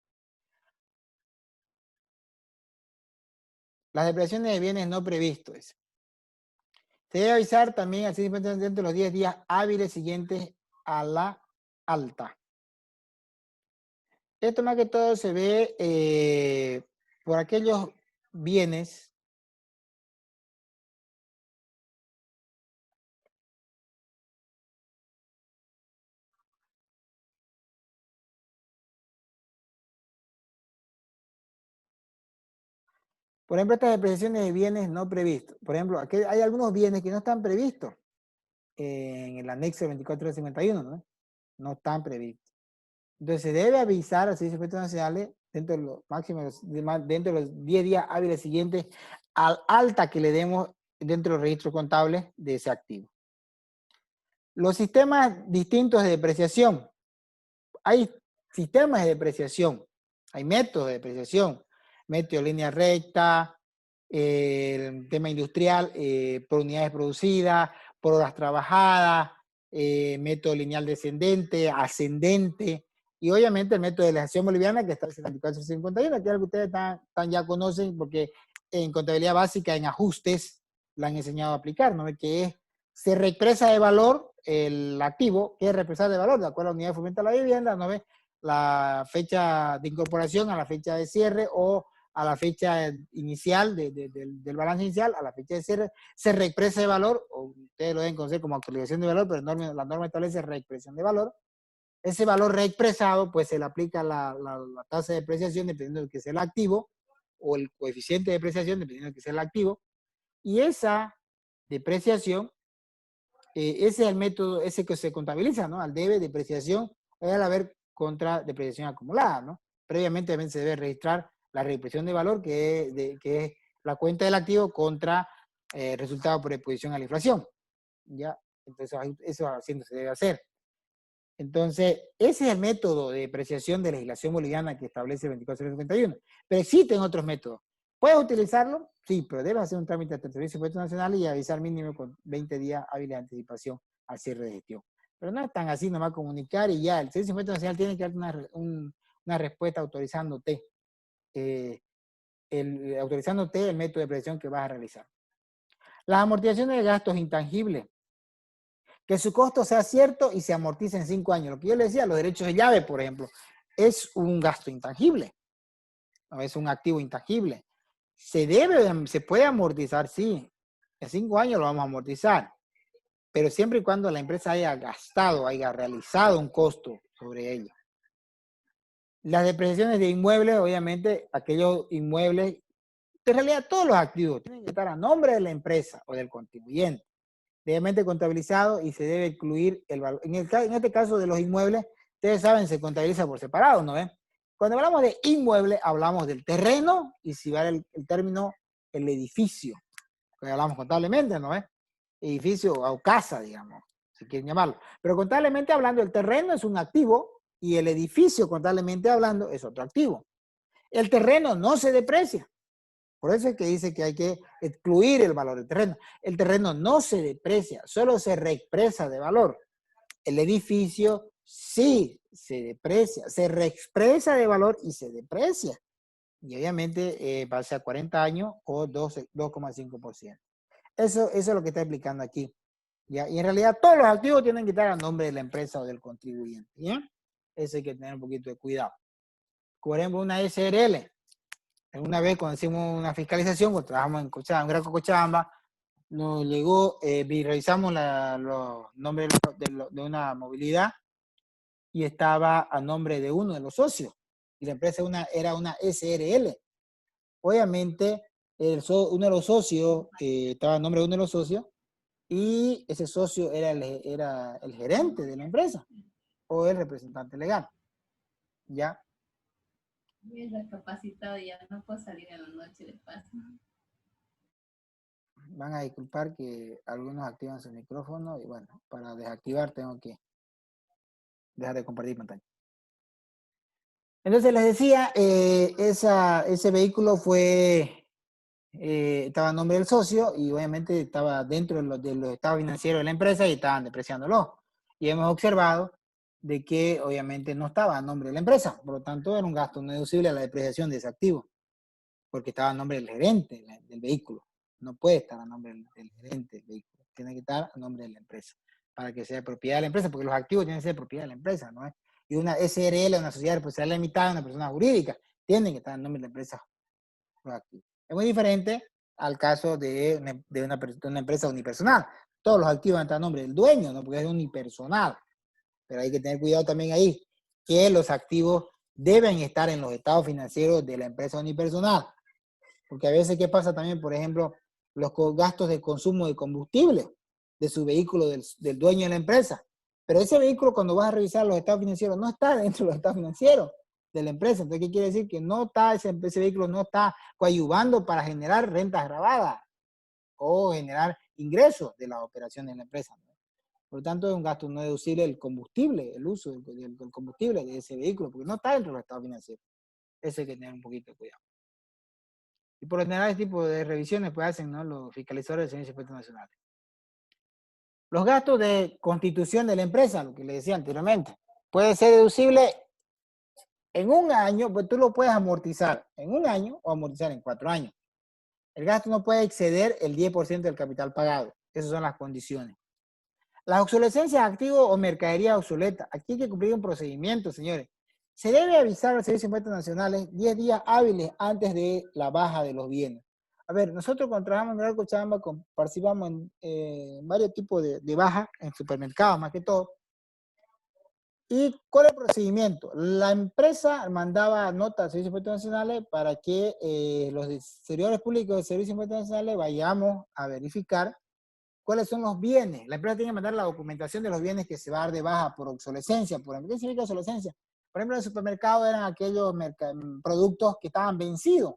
Las depredaciones de bienes no previstos. Se debe avisar también al Servicio de Impuestos Nacionales dentro de los 10 días hábiles siguientes a la alta. Esto más que todo se ve por aquellos bienes por ejemplo, estas depreciaciones de bienes no previstos. Por ejemplo, aquí hay algunos bienes que no están previstos en el anexo 2451, ¿no? No están previstos. Entonces se debe avisar al Servicio de Impuestos Nacionales dentro de los máximos, dentro de los 10 días hábiles siguientes al alta que le demos dentro del registro contable de ese activo. Los sistemas distintos de depreciación. Hay sistemas de depreciación, hay métodos de depreciación, método línea recta, el tema industrial, por unidades producidas, por horas trabajadas, método lineal descendente, ascendente, y obviamente el método de legislación boliviana que está en 7451, que es algo que ustedes ya conocen porque en contabilidad básica, en ajustes, la han enseñado a aplicar, ¿no? Que es, se reexpresa de valor el activo, que es reexpresar de valor, de acuerdo a la unidad de fomento a la vivienda, ¿no ve? La fecha de incorporación a la fecha de cierre o a la fecha inicial del balance inicial, a la fecha de cierre, se reexpresa de valor, o ustedes lo deben conocer como actualización de valor, pero la norma establece reexpresión de valor. Ese valor reexpresado, pues se le aplica la tasa de depreciación dependiendo de que sea el activo, o el coeficiente de depreciación dependiendo de que sea el activo, y esa depreciación, ese es el método, ese que se contabiliza, ¿no? Al debe, depreciación, al haber contra depreciación acumulada, ¿no? Previamente también se debe registrar la reexpresión de valor, que es la cuenta del activo contra resultado por exposición a la inflación. ¿Ya? Entonces, eso haciendo se debe hacer. Entonces, ese es el método de depreciación de legislación boliviana que establece el 2451. Pero existen otros métodos. ¿Puedes utilizarlo? Sí, pero debes hacer un trámite ante el Servicio de Impuestos Nacionales y avisar mínimo con 20 días hábiles de anticipación al cierre de gestión. Pero no es tan así, nomás comunicar y ya. El Servicio de Impuestos Nacionales tiene que darte una respuesta autorizándote, autorizándote el método de depreciación que vas a realizar. Las amortizaciones de gastos intangibles. Que su costo sea cierto y se amortice en 5 años. Lo que yo le decía, los derechos de llave, por ejemplo, es un gasto intangible, ¿no? Es un activo intangible. Se puede amortizar, sí. En 5 años lo vamos a amortizar, pero siempre y cuando la empresa haya gastado, haya realizado un costo sobre ello. Las depreciaciones de inmuebles, obviamente, aquellos inmuebles, en realidad todos los activos tienen que estar a nombre de la empresa o del contribuyente, debidamente contabilizado y se debe incluir el valor. En este caso de los inmuebles, ustedes saben, se contabiliza por separado, ¿no ven? Cuando hablamos de inmueble, hablamos del terreno y si va el término, el edificio, que hablamos contablemente, ¿no ven? Edificio o casa, digamos, si quieren llamarlo. Pero contablemente hablando, el terreno es un activo y el edificio, contablemente hablando, es otro activo. El terreno no se deprecia. Por eso es que dice que hay que excluir el valor del terreno. El terreno no se deprecia, solo se reexpresa de valor. El edificio sí se deprecia, se reexpresa de valor y se deprecia. Y obviamente pasa a 40 años o 2,5%. Eso es lo que está explicando aquí. ¿Ya? Y en realidad todos los activos tienen que estar a nombre de la empresa o del contribuyente. ¿Ya? Eso hay que tener un poquito de cuidado. Por ejemplo, una SRL. Una vez cuando hicimos una fiscalización, cuando trabajamos en Cochabamba, en Graco Cochabamba, nos llegó, revisamos los nombres de una movilidad y estaba a nombre de uno de los socios. Y la empresa era una SRL. Obviamente, uno de los socios estaba a nombre de uno de los socios y ese socio era el gerente de la empresa o el representante legal. ¿Ya? Bien recapacitado, ya no puedo salir en la noche de paso. Van a disculpar que algunos activan su micrófono y bueno, para desactivar tengo que dejar de compartir pantalla. Entonces les decía, ese vehículo estaba a nombre del socio y obviamente estaba dentro de los estados financieros de la empresa y estaban depreciándolo. Y hemos observado de que obviamente no estaba a nombre de la empresa, por lo tanto era un gasto no deducible a la depreciación de ese activo, porque estaba a nombre del gerente del vehículo. No puede estar a nombre del gerente del vehículo, tiene que estar a nombre de la empresa, para que sea propiedad de la empresa, porque los activos tienen que ser propiedad de la empresa, ¿no? Y una SRL, una sociedad responsabilidad limitada, una persona jurídica, tienen que estar a nombre de la empresa los activos. Es muy diferente al caso de una empresa unipersonal. Todos los activos están a nombre del dueño, ¿no? Porque es unipersonal. Pero hay que tener cuidado también ahí, que los activos deben estar en los estados financieros de la empresa unipersonal. Porque a veces, ¿qué pasa también? Por ejemplo, los gastos de consumo de combustible de su vehículo, del dueño de la empresa. Pero ese vehículo, cuando vas a revisar los estados financieros, no está dentro de los estados financieros de la empresa. Entonces, ¿qué quiere decir? Que no está, ese vehículo no está coadyuvando para generar rentas grabadas o generar ingresos de las operaciones de la empresa, ¿no? Por lo tanto, es un gasto no deducible el combustible, el uso del combustible de ese vehículo, porque no está dentro de los estados financieros. Eso hay que tener un poquito de cuidado. Y por lo general, este tipo de revisiones pues hacen, ¿no?, los fiscalizadores del Servicio de Impuestos Nacionales. Los gastos de constitución de la empresa, lo que le decía anteriormente, puede ser deducible en un año, pues tú lo puedes amortizar en un año o amortizar en 4 años. El gasto no puede exceder el 10% del capital pagado. Esas son las condiciones. Las obsolescencias de activos o mercadería obsoleta. Aquí hay que cumplir un procedimiento, señores. Se debe avisar al Servicio de Impuestos Nacionales 10 días hábiles antes de la baja de los bienes. A ver, nosotros cuando trabajamos en Real Cochabamba participamos en varios tipos de bajas, en supermercados más que todo. ¿Y cuál es el procedimiento? La empresa mandaba notas al Servicio de Impuestos Nacionales para que los servidores públicos del Servicio de Impuestos Nacionales vayamos a verificar cuáles son los bienes. La empresa tiene que mandar la documentación de los bienes que se va a dar de baja por obsolescencia. Por ejemplo, ¿qué significa obsolescencia? Por ejemplo, en el supermercado eran aquellos productos que estaban vencidos,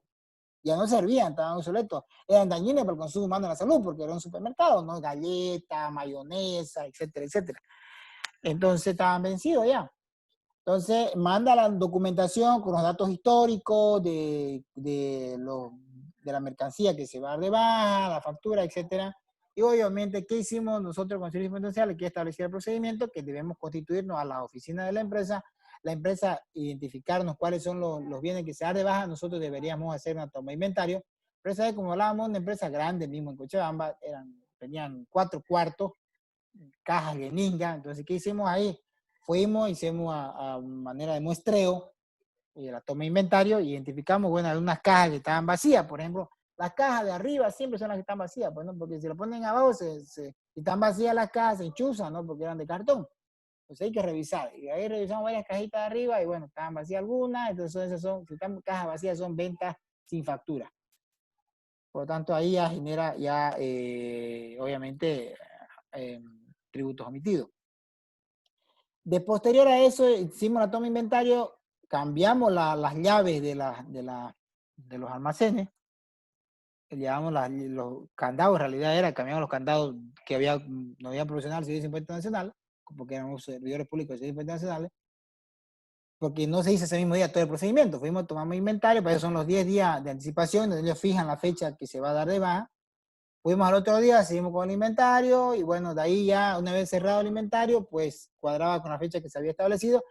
ya no servían, estaban obsoletos, eran dañinos para el consumo humano y la salud, porque era un supermercado, ¿no? Galletas, mayonesa, etcétera, etcétera. Entonces estaban vencidos ya. Entonces manda la documentación con los datos históricos de la mercancía que se va a dar de baja, la factura, etcétera. Y obviamente, ¿qué hicimos nosotros con Servicios Potenciales? Que establecer el procedimiento que debemos constituirnos a la oficina de la empresa identificarnos cuáles son los bienes que se dan de baja. Nosotros deberíamos hacer una toma de inventario. Pero esa vez, como hablábamos, una empresa grande mismo en Cochabamba, tenían 4 cuartos, cajas de Ninja. Entonces, ¿qué hicimos ahí? Fuimos, hicimos a manera de muestreo, la toma de inventario, identificamos, bueno, algunas cajas que estaban vacías. Por ejemplo, las cajas de arriba siempre son las que están vacías, pues, ¿no? Porque si lo ponen abajo, si están vacías las cajas, se enchuzan, ¿no? Porque eran de cartón. Entonces hay que revisar. Y ahí revisamos varias cajitas de arriba y bueno, estaban vacías algunas. Entonces esas si están cajas vacías, son ventas sin factura. Por lo tanto, ahí ya genera obviamente, tributos omitidos. De posterior a eso, hicimos la toma de inventario, cambiamos las llaves de los almacenes, llevamos los candados, en realidad cambiamos los candados que no había proporcionado el Servicio de Impuestos Nacionales, porque éramos servidores públicos del Servicio de Impuestos Nacionales, porque no se hizo ese mismo día todo el procedimiento. Fuimos, tomamos inventario, para eso son los 10 días de anticipación, donde ellos fijan la fecha que se va a dar de baja. Fuimos al otro día, seguimos con el inventario y bueno, de ahí ya una vez cerrado el inventario, pues cuadraba con la fecha que se había establecido.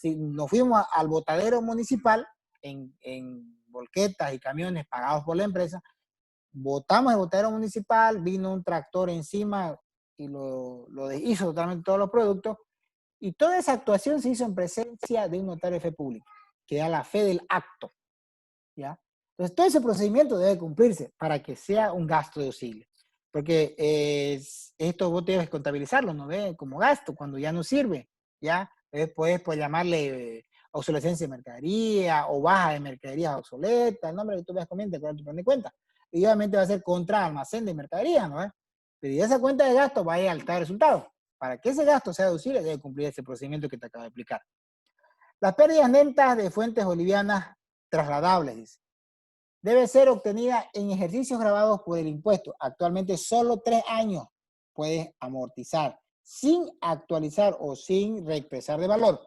Si nos fuimos al botadero municipal en volquetas y camiones pagados por la empresa, botamos el botadero municipal, vino un tractor encima y lo deshizo totalmente todos los productos, y toda esa actuación se hizo en presencia de un notario de fe pública, que da la fe del acto, ¿ya? Entonces, todo ese procedimiento debe cumplirse para que sea un gasto deducible. Porque esto vos debes contabilizarlo, ¿no ve? Como gasto, cuando ya no sirve, ¿ya? Puedes llamarle obsolescencia de mercadería o baja de mercadería obsoleta, el nombre que tú veas conveniente con tu plan de cuenta. Y obviamente va a ser contra almacén de mercadería, ¿no ve? Pero y esa cuenta de gasto va a ir al estado de resultado. Para que ese gasto sea deducible, debe cumplir ese procedimiento que te acabo de explicar. Las pérdidas netas de fuentes bolivianas trasladables, dice, debe ser obtenida en ejercicios grabados por el impuesto. Actualmente solo 3 años puedes amortizar sin actualizar o sin reexpresar de valor.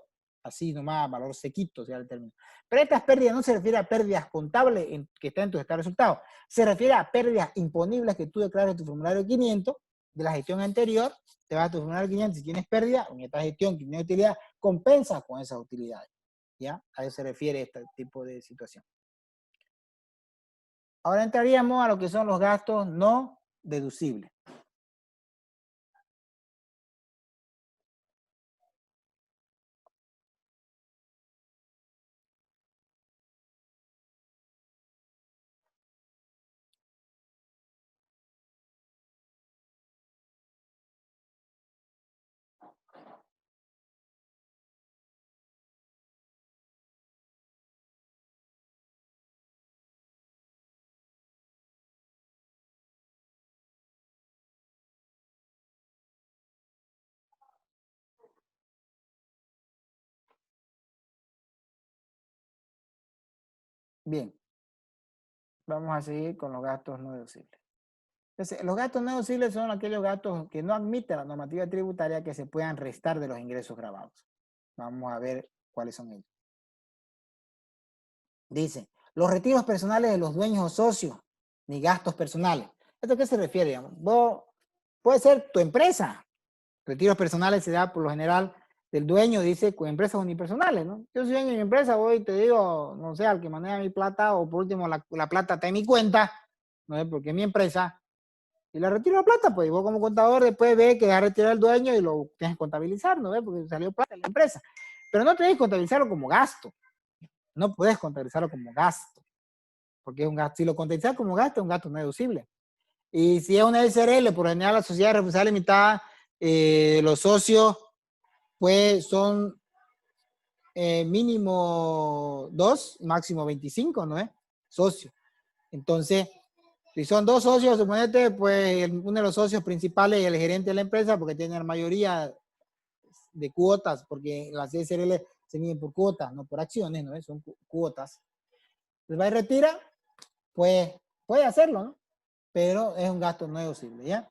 Así nomás, valor sequito, sea el término. Pero estas pérdidas no se refiere a pérdidas contables que están en tu estado de resultados. Se refiere a pérdidas imponibles que tú declaras en tu formulario 500 de la gestión anterior. Te vas a tu formulario 500 si tienes pérdida, en esta gestión que tiene utilidad, compensas con esas utilidades. ¿Ya? A eso se refiere este tipo de situación. Ahora entraríamos a lo que son los gastos no deducibles. Bien, vamos a seguir con los gastos no deducibles. Entonces, los gastos no deducibles son aquellos gastos que no admite la normativa tributaria que se puedan restar de los ingresos grabados. Vamos a ver cuáles son ellos. Dice, los retiros personales de los dueños o socios, ni gastos personales. ¿Esto a qué se refiere? Digamos? Puede ser tu empresa. Retiros personales se da por lo general del dueño, dice, con empresas unipersonales, ¿no? Yo soy dueño de mi empresa, voy y te digo, no sé, al que maneja mi plata, o por último, la plata está en mi cuenta, ¿no? Porque es mi empresa, y la retiro la plata, pues, y vos como contador después ves que va a retirar el dueño y lo tienes que contabilizar, ¿no? Porque salió plata de la empresa. Pero no tenés que contabilizarlo como gasto, no puedes contabilizarlo como gasto, porque es un gasto. Si lo contabilizas como gasto, es un gasto no deducible. Y si es una SRL, por lo general la sociedad responsable limitada, los socios, pues son mínimo 2, máximo 25, ¿no es? Socios. Entonces, si son 2 socios, suponete, pues uno de los socios principales es el gerente de la empresa porque tiene la mayoría de cuotas, porque las SRL se miden por cuotas, no por acciones, ¿no es? Son cuotas. Entonces va y retira, pues puede hacerlo, ¿no? Pero es un gasto no deducible, ¿ya?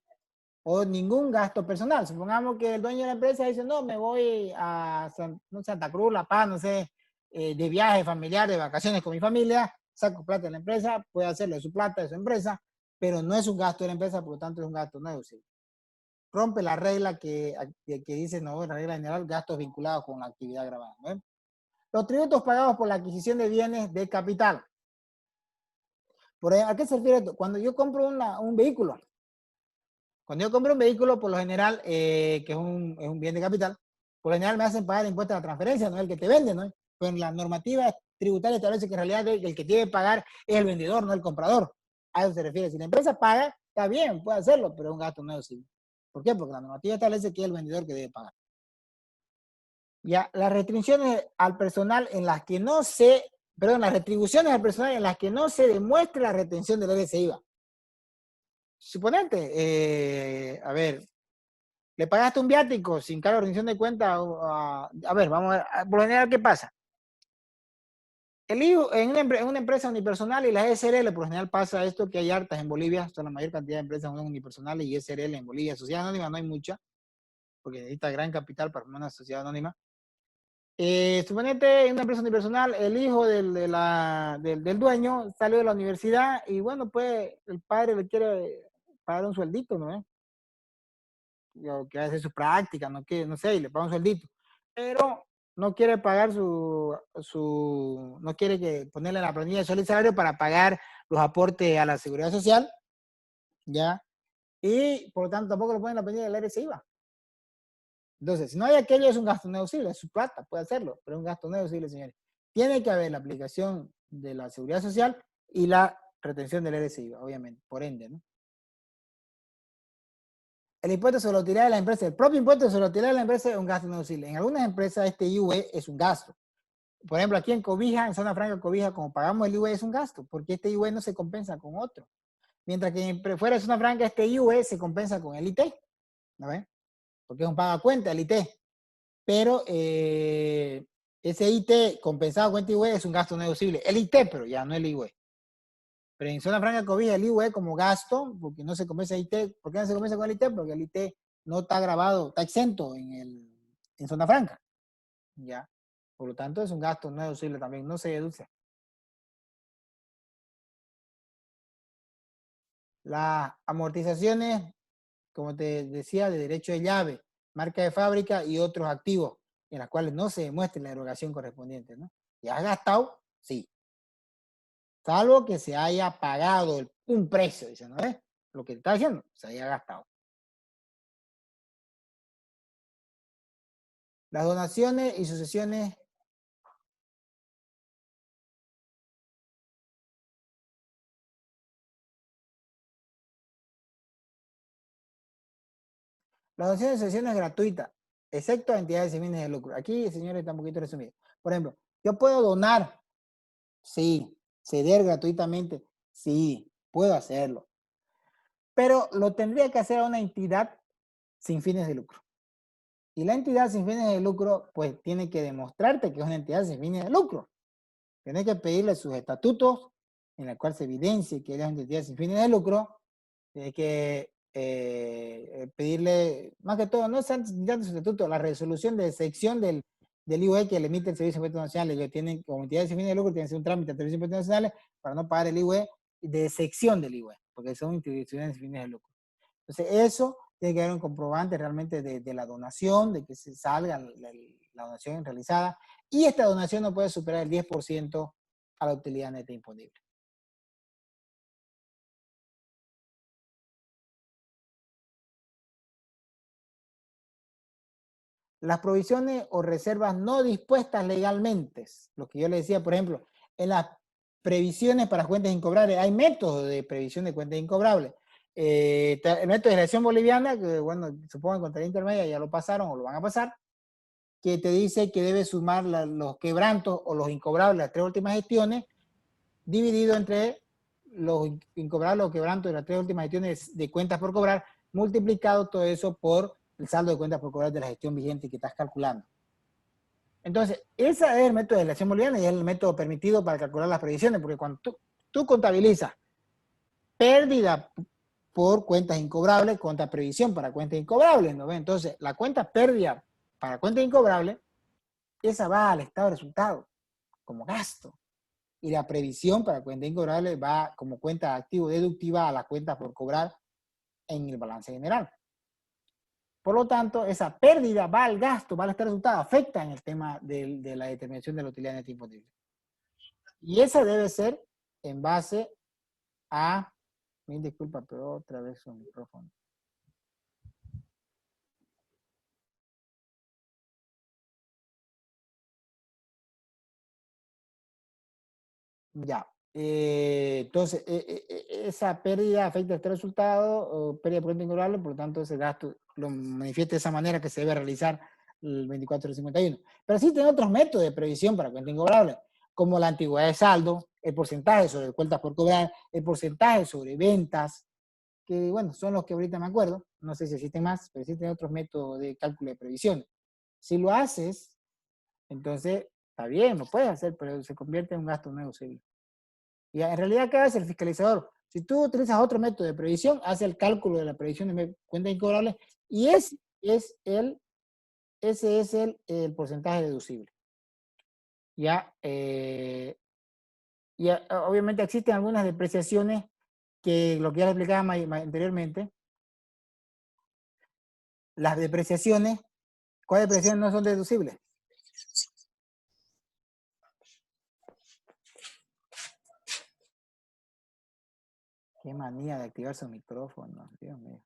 O ningún gasto personal. Supongamos que el dueño de la empresa dice, no, me voy a Santa Cruz, La Paz, no sé, de viaje familiar, de vacaciones con mi familia, saco plata de la empresa, puede hacerlo de su plata, de su empresa, pero no es un gasto de la empresa, por lo tanto es un gasto no deducible. Rompe la regla que dice, no, la regla general, gastos vinculados con la actividad grabada, ¿no? Los tributos pagados por la adquisición de bienes de capital. ¿A qué se refiere esto? Cuando yo compro un vehículo, por lo general, que es un bien de capital, por lo general me hacen pagar impuestos a la transferencia, no es el que te vende, ¿no? Pero en la normativa tributaria establece que en realidad el que tiene que pagar es el vendedor, no el comprador. A eso se refiere. Si la empresa paga, está bien, puede hacerlo, pero es un gasto no deducible. ¿Por qué? Porque la normativa establece que es el vendedor que debe pagar. Ya, las restricciones al personal en las que no se, perdón, las retribuciones al personal en las que no se demuestre la retención del IVA. Suponete, a ver, le pagaste un viático sin cargo de rendición de cuenta. A ver, vamos a ver, por lo general, ¿qué pasa? El IVA en una empresa unipersonal y las SRL, por lo general pasa esto que hay hartas en Bolivia, son la mayor cantidad de empresas unipersonales y SRL en Bolivia. Sociedad anónima no hay mucha, porque necesita gran capital para formar una sociedad anónima. Suponete en una empresa unipersonal, el hijo del dueño salió de la universidad y bueno, pues el padre le quiere pagar un sueldito, ¿no? O que hace su práctica, no sé, y le paga un sueldito. Pero no quiere pagar no quiere ponerle en la planilla de sueldo y salario para pagar los aportes a la seguridad social, ¿ya? Y por lo tanto tampoco lo pone en la planilla del RC IVA. Entonces, si no hay aquello, es un gasto no deducible, es su plata, puede hacerlo, pero es un gasto no deducible, señores. Tiene que haber la aplicación de la seguridad social y la retención del RC IVA, obviamente, por ende, ¿no? El impuesto sobre la utilidad de la empresa, el propio impuesto sobre la utilidad de la empresa es un gasto no deducible. En algunas empresas este IUE es un gasto. Por ejemplo, aquí en Cobija, en Zona Franca Cobija, como pagamos el IUE es un gasto, porque este IUE no se compensa con otro. Mientras que fuera de Zona Franca este IUE se compensa con el IT, ¿no ven? Porque es un pago a cuenta el IT. Pero ese IT compensado con este IUE es un gasto no deducible. El IT, pero ya no el IUE. Pero en Zona Franca Cobija el IUE como gasto, porque no se compensa el IT. ¿Por qué no se compensa con el IT? Porque el IT no está grabado, está exento en Zona Franca. ¿Ya? Por lo tanto, es un gasto no deducible también, no se deduce. Las amortizaciones, como te decía, de derecho de llave, marca de fábrica y otros activos en las cuales no se demuestre la erogación correspondiente, ¿no? ¿Ya has gastado? Sí. Salvo que se haya pagado un precio, dice, ¿no ves? Lo que te está diciendo, se haya gastado. Las donaciones y sucesiones. Las donaciones y sucesiones gratuitas, excepto a entidades sin fines de lucro. Aquí, señores, está un poquito resumido. Por ejemplo, yo puedo donar, sí. Ceder gratuitamente, sí, puedo hacerlo. Pero lo tendría que hacer a una entidad sin fines de lucro. Y la entidad sin fines de lucro, pues tiene que demostrarte que es una entidad sin fines de lucro. Tiene que pedirle sus estatutos, en la cual se evidencie que es una entidad sin fines de lucro. Tiene que pedirle, más que todo, no es tanto su estatuto, la resolución de sección del IUE que le emite el Servicio de Impuestos Nacionales. Ellos tienen, como entidades sin fines de lucro, tienen que hacer un trámite ante el Servicio de Impuestos Nacionales para no pagar el IUE de sección del IUE, porque son instituciones sin fines de lucro. Entonces, eso tiene que haber un comprobante realmente de la donación, de que se salga la donación realizada, y esta donación no puede superar el 10% a la utilidad neta imponible. Las provisiones o reservas no dispuestas legalmente, lo que yo le decía, por ejemplo, en las previsiones para cuentas incobrables, hay métodos de previsión de cuentas incobrables. El método de legislación boliviana, que bueno, supongo que con tarea intermedia ya lo pasaron o lo van a pasar, que te dice que debes sumar los quebrantos o los incobrables, las tres últimas gestiones, dividido entre los incobrables o quebrantos de las tres últimas gestiones de cuentas por cobrar, multiplicado todo eso por el saldo de cuentas por cobrar de la gestión vigente que estás calculando. Entonces, ese es el método de legislación boliviana y es el método permitido para calcular las previsiones, porque cuando tú contabilizas pérdida por cuentas incobrables contra previsión para cuentas incobrables, ¿no? Entonces, la cuenta pérdida para cuentas incobrables, esa va al estado de resultados como gasto. Y la previsión para cuenta incobrable va como cuenta activo deductiva a la cuenta por cobrar en el balance general. Por lo tanto, esa pérdida va al gasto, va al estado de resultado, afecta en el tema de la determinación de la utilidad neta imponible. Y esa debe ser en base a, mil disculpas, pero otra vez un micrófono. Ya. Entonces, esa pérdida afecta este resultado, o pérdida por cuenta incobrable, por lo tanto, ese gasto lo manifiesta de esa manera que se debe realizar el 2451. Pero existen otros métodos de previsión para cuenta incobrable, como la antigüedad de saldo, el porcentaje sobre cuentas por cobrar, el porcentaje sobre ventas, que bueno, son los que ahorita me acuerdo, no sé si existen más, pero existen otros métodos de cálculo de previsión. Si lo haces, entonces está bien, lo puedes hacer, pero se convierte en un gasto no deducible. Y en realidad, ¿qué hace el fiscalizador? Si tú utilizas otro método de previsión, hace el cálculo de la previsión de cuenta incobrable y ese es el porcentaje deducible. Ya, obviamente existen algunas depreciaciones que lo que ya explicaba anteriormente. Las depreciaciones, ¿cuáles depreciaciones no son deducibles? Qué manía de activar su micrófono, Dios mío.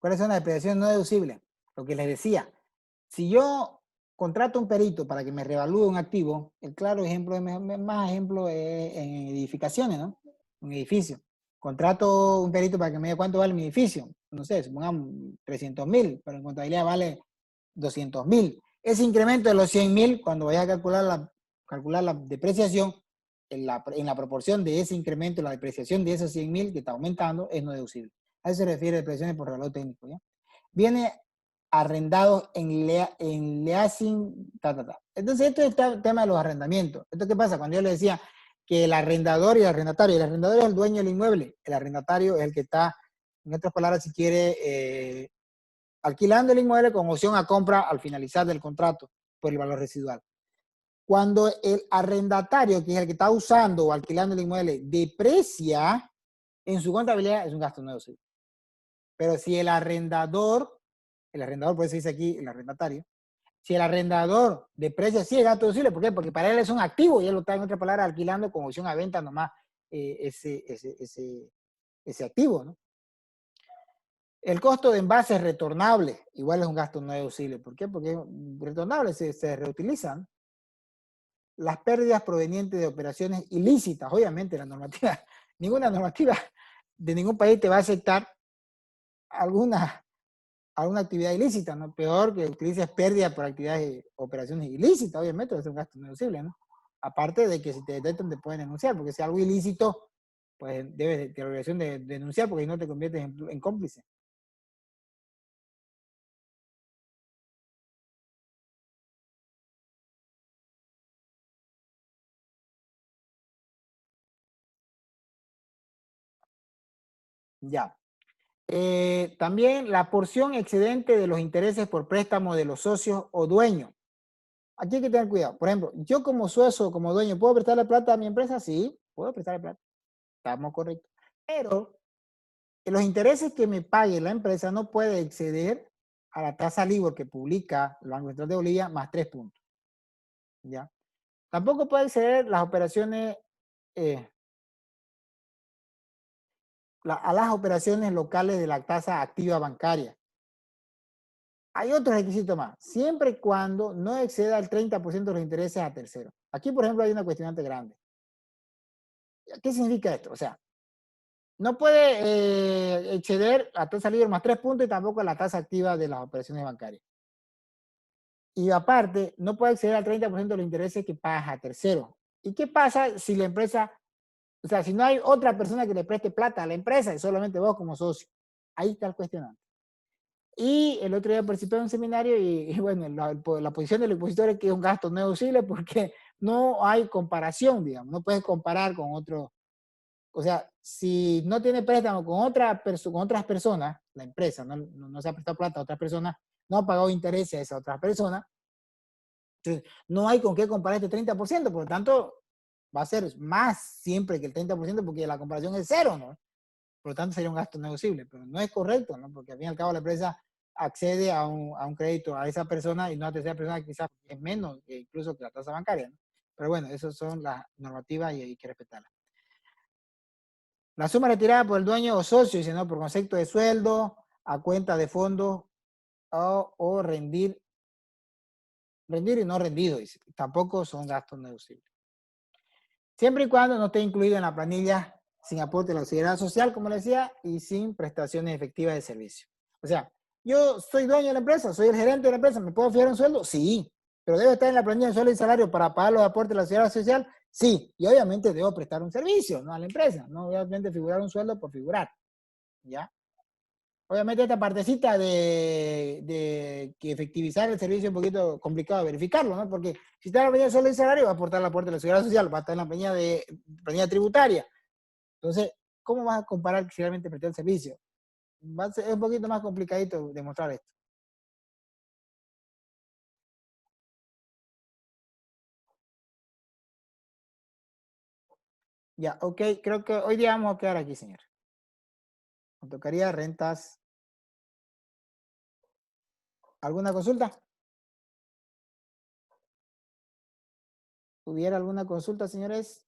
¿Cuáles son las depreciaciones no deducibles? Lo que les decía, si yo contrato un perito para que me revalúe un activo, el claro ejemplo, más ejemplo es en edificaciones, ¿no? Un edificio. Contrato un perito para que me diga cuánto vale mi edificio. No sé, supongamos 300.000, pero en contabilidad vale 200.000. Ese incremento de los 100.000, cuando vaya a calcular la depreciación, en la proporción de ese incremento, la depreciación de esos 100.000 que está aumentando, es no deducible. A eso se refiere depreciaciones por valor técnico, ¿ya? Viene arrendados en leasing, Entonces, esto es el tema de los arrendamientos. ¿Esto qué pasa? Cuando yo le decía que el arrendador y el arrendador es el dueño del inmueble, el arrendatario es el que está, en otras palabras, si quiere, alquilando el inmueble con opción a compra al finalizar del contrato por el valor residual. Cuando el arrendatario, que es el que está usando o alquilando el inmueble, deprecia en su contabilidad, es un gasto no deducible. Pero si el arrendador, por eso dice aquí el arrendatario, si el arrendador deprecia, sí es gasto deducible. ¿Por qué? Porque para él es un activo y él lo está, en otra palabra, alquilando con opción a venta nomás ese activo, ¿no? El costo de envases retornables, igual es un gasto no deducible. ¿Por qué? Porque retornables se reutilizan. Las pérdidas provenientes de operaciones ilícitas, obviamente la normativa, ninguna normativa de ningún país te va a aceptar alguna actividad ilícita, ¿no? Peor que utilices pérdida por actividades, operaciones ilícitas, obviamente, es un gasto no deducible, ¿no? Aparte de que si te detectan te pueden denunciar, porque si algo ilícito, pues debes de obligación de denunciar, porque si no te conviertes en cómplice. Ya. También la porción excedente de los intereses por préstamo de los socios o dueños. Aquí hay que tener cuidado. Por ejemplo, yo como socio, como dueño, ¿puedo prestarle plata a mi empresa? Sí, puedo prestarle plata. Estamos correctos. Pero los intereses que me pague la empresa no puede exceder a la tasa LIBOR que publica el Banco Central de Bolivia más 3 puntos. ¿Ya? Tampoco puede exceder las operaciones, eh, a las operaciones locales de la tasa activa bancaria. Hay otro requisito más, siempre y cuando no exceda el 30% de los intereses a terceros. Aquí, por ejemplo, hay una cuestionante grande. ¿Qué significa esto? O sea, no puede exceder la tasa libre más 3 puntos y tampoco la tasa activa de las operaciones bancarias. Y aparte, no puede exceder al 30% de los intereses que pagas a terceros. ¿Y qué pasa si la empresa, o sea, si no hay otra persona que le preste plata a la empresa y solamente vos como socio? Ahí está el cuestionante. Y el otro día participé en un seminario y bueno, la posición del opositor es que es un gasto no deducible porque no hay comparación, digamos, no puedes comparar con otro. O sea, si no tiene préstamo con otras personas, la empresa no se ha prestado plata a otras personas, no ha pagado intereses a esa otra persona, entonces no hay con qué comparar este 30%, por lo tanto va a ser más siempre que el 30% porque la comparación es cero, ¿no? Por lo tanto sería un gasto no deducible, pero no es correcto, ¿no? Porque al fin y al cabo la empresa accede a un crédito a esa persona y no a tercera persona que quizás es menos incluso que la tasa bancaria, ¿no? Pero bueno, esas son las normativas y hay que respetarlas. La suma retirada por el dueño o socio, dice, ¿no? Por concepto de sueldo, a cuenta de fondos o rendir y no rendido, dice. Tampoco son gastos no deducibles. Siempre y cuando no esté incluido en la planilla sin aporte de la seguridad social, como le decía, y sin prestaciones efectivas de servicio. O sea, yo soy dueño de la empresa, soy el gerente de la empresa, ¿me puedo fijar un sueldo? Sí, pero debe estar en la planilla de sueldo y salario para pagar los aportes de la seguridad social, sí, y obviamente debo prestar un servicio, ¿no? A la empresa, no obviamente figurar un sueldo por figurar, ¿ya? Obviamente esta partecita de que efectivizar el servicio es un poquito complicado de verificarlo, ¿no? Porque si está en la planilla de sueldo y salario, va a aportar la aporte de la seguridad social, va a estar en la planilla tributaria. Entonces, ¿cómo vas a comparar si realmente prestó el servicio? Es un poquito más complicadito demostrar esto. Ya, ok, creo que hoy día vamos a quedar aquí, señor. Me tocaría rentas. ¿Alguna consulta? ¿Hubiera alguna consulta, señores?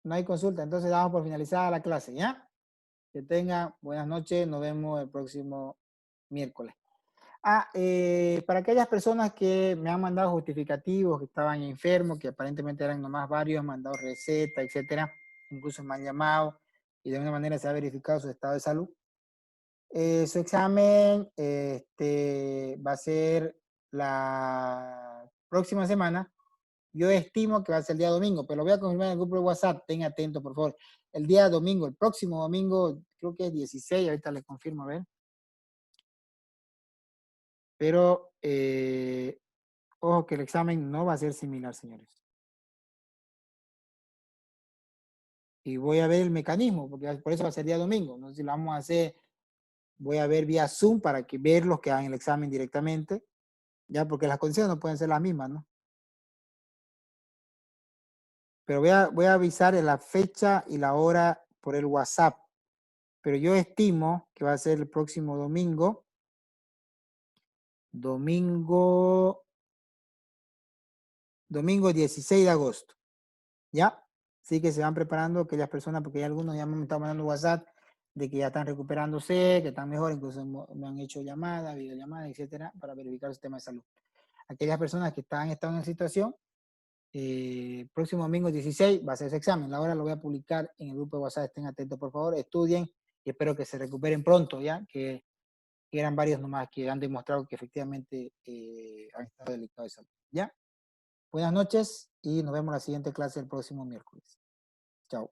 No hay consulta, entonces damos por finalizada la clase, ¿ya? Que tengan buenas noches, nos vemos el próximo miércoles. Para aquellas personas que me han mandado justificativos, que estaban enfermos, que aparentemente eran nomás varios, han mandado recetas, etcétera, incluso me han llamado y de alguna manera se ha verificado su estado de salud. Su examen va a ser la próxima semana. Yo estimo que va a ser el día domingo, pero lo voy a confirmar en el grupo de WhatsApp. Estén atentos, por favor. El día domingo, el próximo domingo, creo que es 16, ahorita les confirmo, a ver. Pero, ojo que el examen no va a ser similar, señores. Y voy a ver el mecanismo, porque por eso va a ser el día domingo. No sé si lo vamos a hacer, voy a ver vía Zoom para que ver los que hagan el examen directamente, ya, porque las condiciones no pueden ser las mismas, ¿no? Pero voy a avisar la fecha y la hora por el WhatsApp. Pero yo estimo que va a ser el próximo domingo. Domingo 16 de agosto. ¿Ya? Así que se van preparando aquellas personas, porque hay algunos ya me están mandando WhatsApp de que ya están recuperándose, que están mejor, incluso me han hecho llamadas, videollamadas, etcétera, para verificar su tema de salud. Aquellas personas que están en situación, próximo domingo 16 va a ser ese examen. La hora lo voy a publicar en el grupo de WhatsApp. Estén atentos, por favor, estudien y espero que se recuperen pronto, ya que eran varios nomás que han demostrado que efectivamente han estado delicados de salud. ¿Ya? Buenas noches y nos vemos en la siguiente clase el próximo miércoles. Chao.